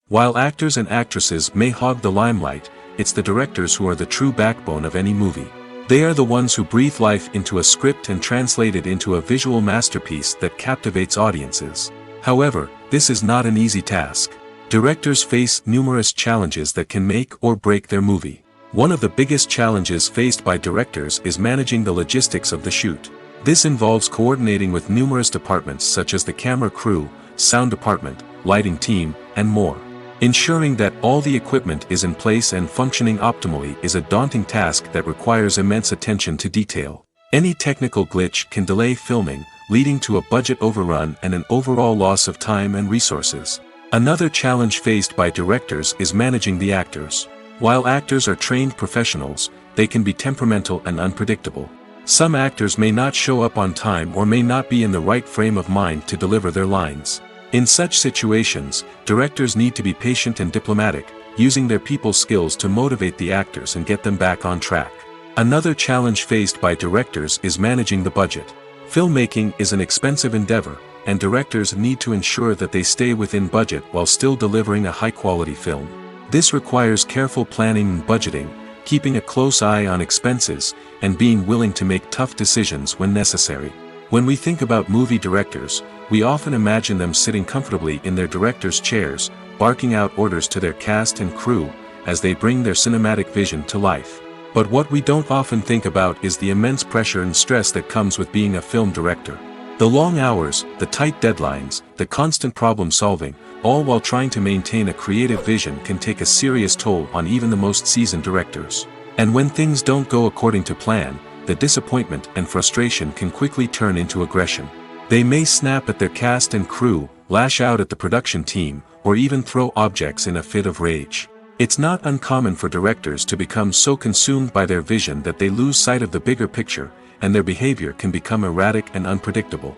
While actors and actresses may hog the limelight, it's the directors who are the true backbone of any movie. They are the ones who breathe life into a script and translate it into a visual masterpiece that captivates audiences. However, this is not an easy task. Directors face numerous challenges that can make or break their movie. One of the biggest challenges faced by directors is managing the logistics of the shoot. This involves coordinating with numerous departments such as the camera crew, sound department, lighting team, and more. Ensuring that all the equipment is in place and functioning optimally is a daunting task that requires immense attention to detail. Any technical glitch can delay filming, leading to a budget overrun and an overall loss of time and resources. Another challenge faced by directors is managing the actors. While actors are trained professionals, they can be temperamental and unpredictable. Some actors may not show up on time or may not be in the right frame of mind to deliver their lines. In such situations, directors need to be patient and diplomatic, using their people skills to motivate the actors and get them back on track. Another challenge faced by directors is managing the budget. Filmmaking is an expensive endeavor, and directors need to ensure that they stay within budget while still delivering a high-quality film. This requires careful planning and budgeting, keeping a close eye on expenses, and being willing to make tough decisions when necessary. When we think about movie directors, we often imagine them sitting comfortably in their director's chairs, barking out orders to their cast and crew, as they bring their cinematic vision to life. But what we don't often think about is the immense pressure and stress that comes with being a film director. The long hours, the tight deadlines, the constant problem solving, all while trying to maintain a creative vision can take a serious toll on even the most seasoned directors. And when things don't go according to plan, the disappointment and frustration can quickly turn into aggression. They may snap at their cast and crew, lash out at the production team, or even throw objects in a fit of rage. It's not uncommon for directors to become so consumed by their vision that they lose sight of the bigger picture, and their behavior can become erratic and unpredictable.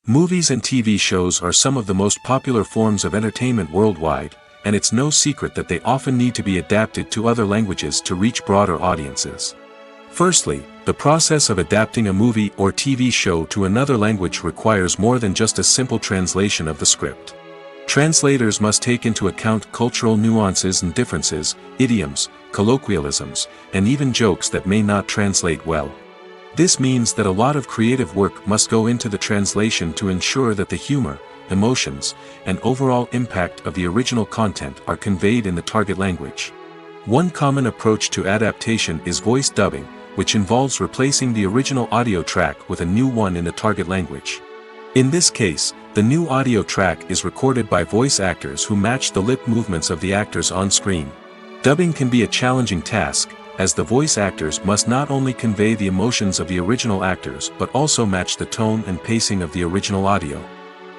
Movies and TV shows are some of the most popular forms of entertainment worldwide, and it's no secret that they often need to be adapted to other languages to reach broader audiences. Firstly, the process of adapting a movie or TV show to another language requires more than just a simple translation of the script. Translators must take into account cultural nuances and differences, idioms, colloquialisms, and even jokes that may not translate well. This means that a lot of creative work must go into the translation to ensure that the humor, emotions, and overall impact of the original content are conveyed in the target language. One common approach to adaptation is voice dubbing, which involves replacing the original audio track with a new one in the target language. In this case, the new audio track is recorded by voice actors who match the lip movements of the actors on screen. Dubbing can be a challenging task, as the voice actors must not only convey the emotions of the original actors but also match the tone and pacing of the original audio.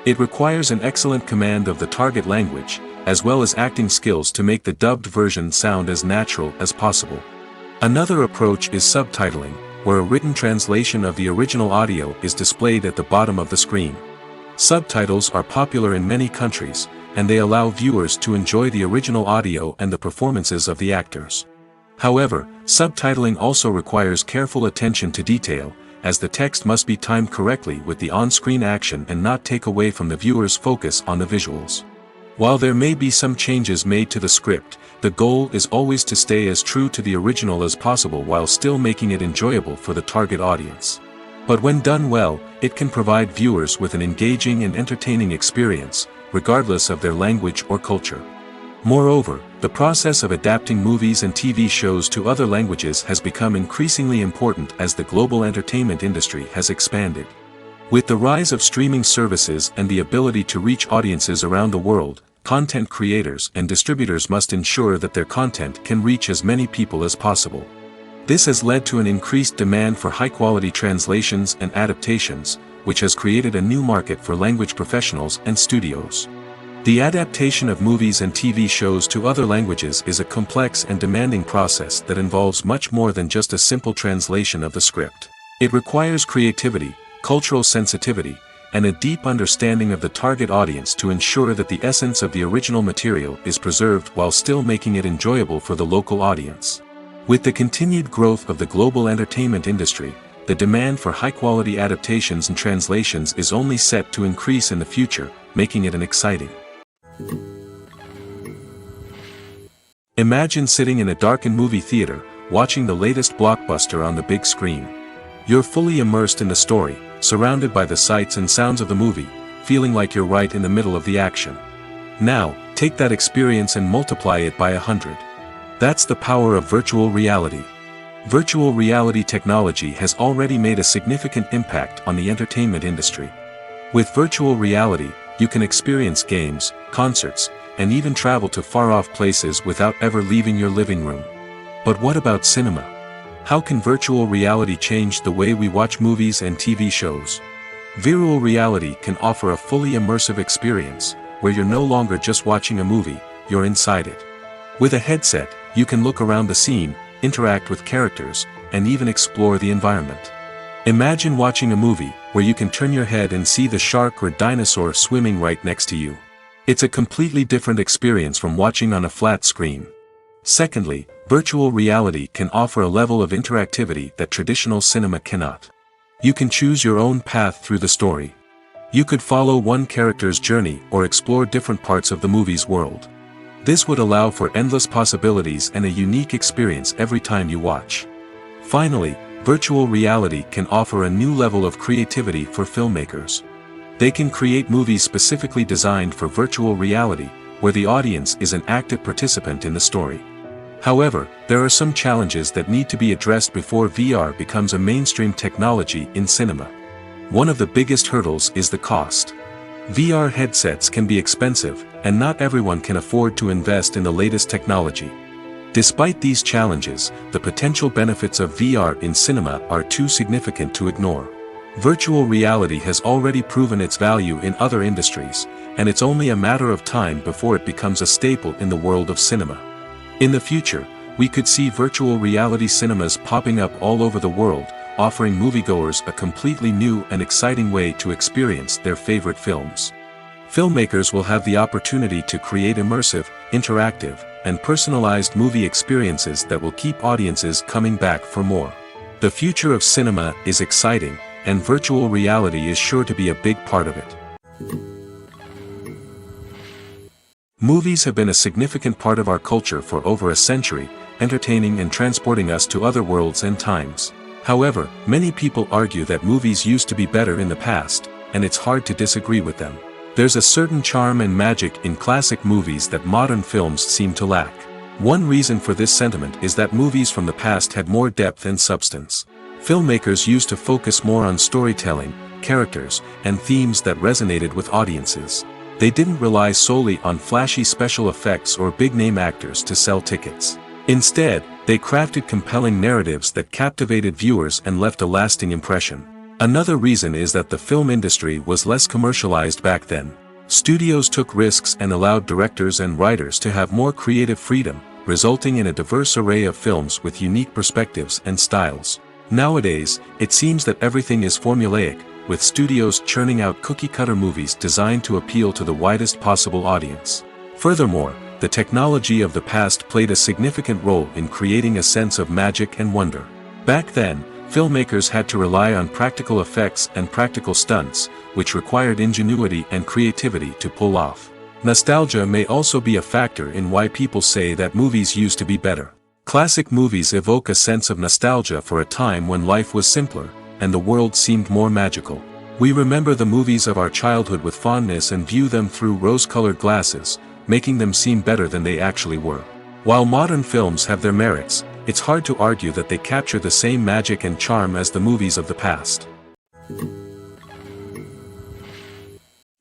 It requires an excellent command of the target language, as well as acting skills to make the dubbed version sound as natural as possible. Another approach is subtitling, where a written translation of the original audio is displayed at the bottom of the screen. Subtitles are popular in many countries, and they allow viewers to enjoy the original audio and the performances of the actors. However, subtitling also requires careful attention to detail, as the text must be timed correctly with the on-screen action and not take away from the viewer's focus on the visuals. While there may be some changes made to the script, the goal is always to stay as true to the original as possible while still making it enjoyable for the target audience. But when done well, it can provide viewers with an engaging and entertaining experience, regardless of their language or culture. Moreover, the process of adapting movies and TV shows to other languages has become increasingly important as the global entertainment industry has expanded. With the rise of streaming services and the ability to reach audiences around the world, content creators and distributors must ensure that their content can reach as many people as possible. This has led to an increased demand for high-quality translations and adaptations, which has created a new market for language professionals and studios. The adaptation of movies and TV shows to other languages is a complex and demanding process that involves much more than just a simple translation of the script. It requires creativity, cultural sensitivity, and a deep understanding of the target audience to ensure that the essence of the original material is preserved while still making it enjoyable for the local audience. With the continued growth of the global entertainment industry, the demand for high-quality adaptations and translations is only set to increase in the future, making it an exciting. Imagine sitting in a darkened movie theater, watching the latest blockbuster on the big screen. You're fully immersed in the story, surrounded by the sights and sounds of the movie, feeling like you're right in the middle of the action. Now, take that experience and multiply it by 100. That's the power of virtual reality. Virtual reality technology has already made a significant impact on the entertainment industry. With virtual reality, you can experience games, concerts, and even travel to far-off places without ever leaving your living room. But what about cinema? How can virtual reality change the way we watch movies and TV shows? Virtual reality can offer a fully immersive experience, where you're no longer just watching a movie, you're inside it. With a headset, you can look around the scene, interact with characters, and even explore the environment. Imagine watching a movie, where you can turn your head and see the shark or dinosaur swimming right next to you. It's a completely different experience from watching on a flat screen. Secondly, virtual reality can offer a level of interactivity that traditional cinema cannot. You can choose your own path through the story. You could follow one character's journey or explore different parts of the movie's world. This would allow for endless possibilities and a unique experience every time you watch. Finally, virtual reality can offer a new level of creativity for filmmakers. They can create movies specifically designed for virtual reality, where the audience is an active participant in the story. However, there are some challenges that need to be addressed before VR becomes a mainstream technology in cinema. One of the biggest hurdles is the cost. VR headsets can be expensive, and not everyone can afford to invest in the latest technology. Despite these challenges, the potential benefits of VR in cinema are too significant to ignore. Virtual reality has already proven its value in other industries, and it's only a matter of time before it becomes a staple in the world of cinema. In the future, we could see virtual reality cinemas popping up all over the world, offering moviegoers a completely new and exciting way to experience their favorite films. Filmmakers will have the opportunity to create immersive, interactive, and personalized movie experiences that will keep audiences coming back for more. The future of cinema is exciting, and virtual reality is sure to be a big part of it. Movies have been a significant part of our culture for over a century, entertaining and transporting us to other worlds and times. However, many people argue that movies used to be better in the past, and it's hard to disagree with them. There's a certain charm and magic in classic movies that modern films seem to lack. One reason for this sentiment is that movies from the past had more depth and substance. Filmmakers used to focus more on storytelling, characters, and themes that resonated with audiences. They didn't rely solely on flashy special effects or big-name actors to sell tickets. Instead, they crafted compelling narratives that captivated viewers and left a lasting impression. Another reason is that the film industry was less commercialized back then. Studios took risks and allowed directors and writers to have more creative freedom, resulting in a diverse array of films with unique perspectives and styles. Nowadays, it seems that everything is formulaic, with studios churning out cookie-cutter movies designed to appeal to the widest possible audience. Furthermore, the technology of the past played a significant role in creating a sense of magic and wonder. Back then, filmmakers had to rely on practical effects and practical stunts, which required ingenuity and creativity to pull off. Nostalgia may also be a factor in why people say that movies used to be better. Classic movies evoke a sense of nostalgia for a time when life was simpler, and the world seemed more magical. We remember the movies of our childhood with fondness and view them through rose-colored glasses, making them seem better than they actually were. While modern films have their merits, it's hard to argue that they capture the same magic and charm as the movies of the past.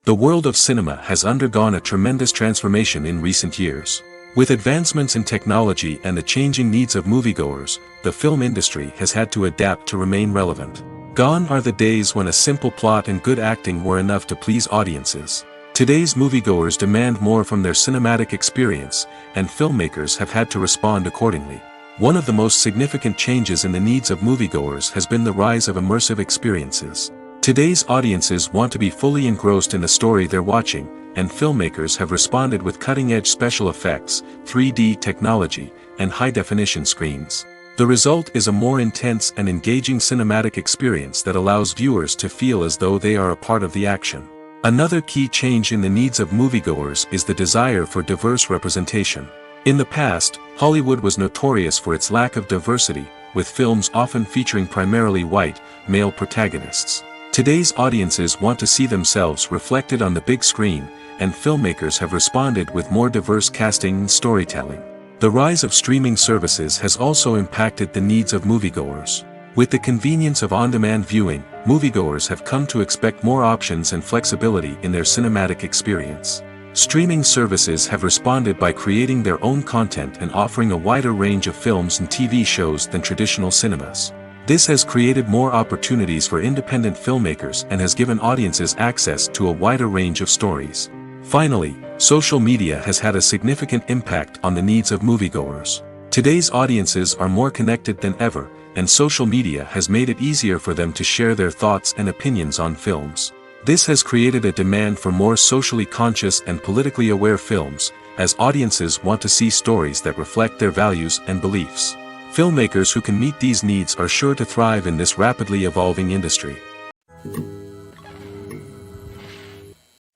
The world of cinema has undergone a tremendous transformation in recent years. With advancements in technology and the changing needs of moviegoers, the film industry has had to adapt to remain relevant. Gone are the days when a simple plot and good acting were enough to please audiences. Today's moviegoers demand more from their cinematic experience, and filmmakers have had to respond accordingly. One of the most significant changes in the needs of moviegoers has been the rise of immersive experiences. Today's audiences want to be fully engrossed in the story they're watching, and filmmakers have responded with cutting-edge special effects, 3D technology, and high-definition screens. The result is a more intense and engaging cinematic experience that allows viewers to feel as though they are a part of the action. Another key change in the needs of moviegoers is the desire for diverse representation. In the past, Hollywood was notorious for its lack of diversity, with films often featuring primarily white, male protagonists. Today's audiences want to see themselves reflected on the big screen, and filmmakers have responded with more diverse casting and storytelling. The rise of streaming services has also impacted the needs of moviegoers. With the convenience of on-demand viewing, moviegoers have come to expect more options and flexibility in their cinematic experience. Streaming services have responded by creating their own content and offering a wider range of films and TV shows than traditional cinemas. This has created more opportunities for independent filmmakers and has given audiences access to a wider range of stories. Finally, social media has had a significant impact on the needs of moviegoers. Today's audiences are more connected than ever, and social media has made it easier for them to share their thoughts and opinions on films. This has created a demand for more socially conscious and politically aware films, as audiences want to see stories that reflect their values and beliefs. Filmmakers who can meet these needs are sure to thrive in this rapidly evolving industry.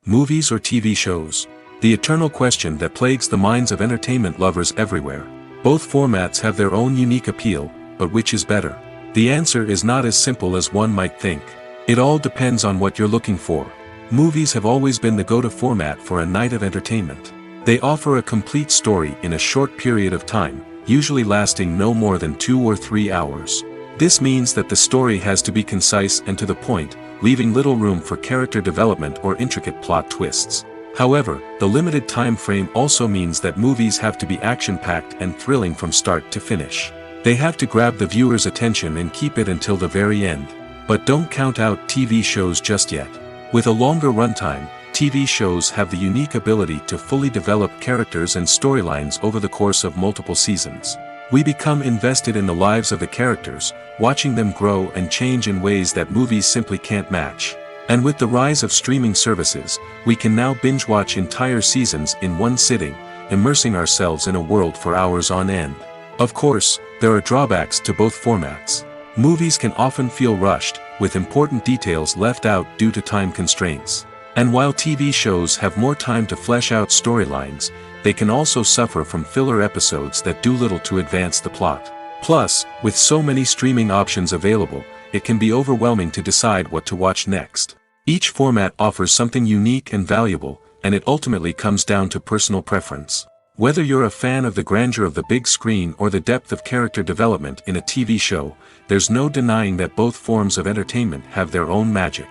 Movies or TV shows? The eternal question that plagues the minds of entertainment lovers everywhere. Both formats have their own unique appeal, but which is better? The answer is not as simple as one might think. It all depends on what you're looking for. Movies have always been the go-to format for a night of entertainment. They offer a complete story in a short period of time, usually lasting no more than 2 or 3 hours. This means that the story has to be concise and to the point, leaving little room for character development or intricate plot twists. However, the limited time frame also means that movies have to be action-packed and thrilling from start to finish. They have to grab the viewer's attention and keep it until the very end. But don't count out TV shows just yet. With a longer runtime, TV shows have the unique ability to fully develop characters and storylines over the course of multiple seasons. We become invested in the lives of the characters, watching them grow and change in ways that movies simply can't match. And with the rise of streaming services, we can now binge-watch entire seasons in one sitting, immersing ourselves in a world for hours on end. Of course, there are drawbacks to both formats. Movies can often feel rushed, with important details left out due to time constraints. And while TV shows have more time to flesh out storylines, they can also suffer from filler episodes that do little to advance the plot. Plus, with so many streaming options available, it can be overwhelming to decide what to watch next. Each format offers something unique and valuable, and it ultimately comes down to personal preference. Whether you're a fan of the grandeur of the big screen or the depth of character development in a TV show, there's no denying that both forms of entertainment have their own magic.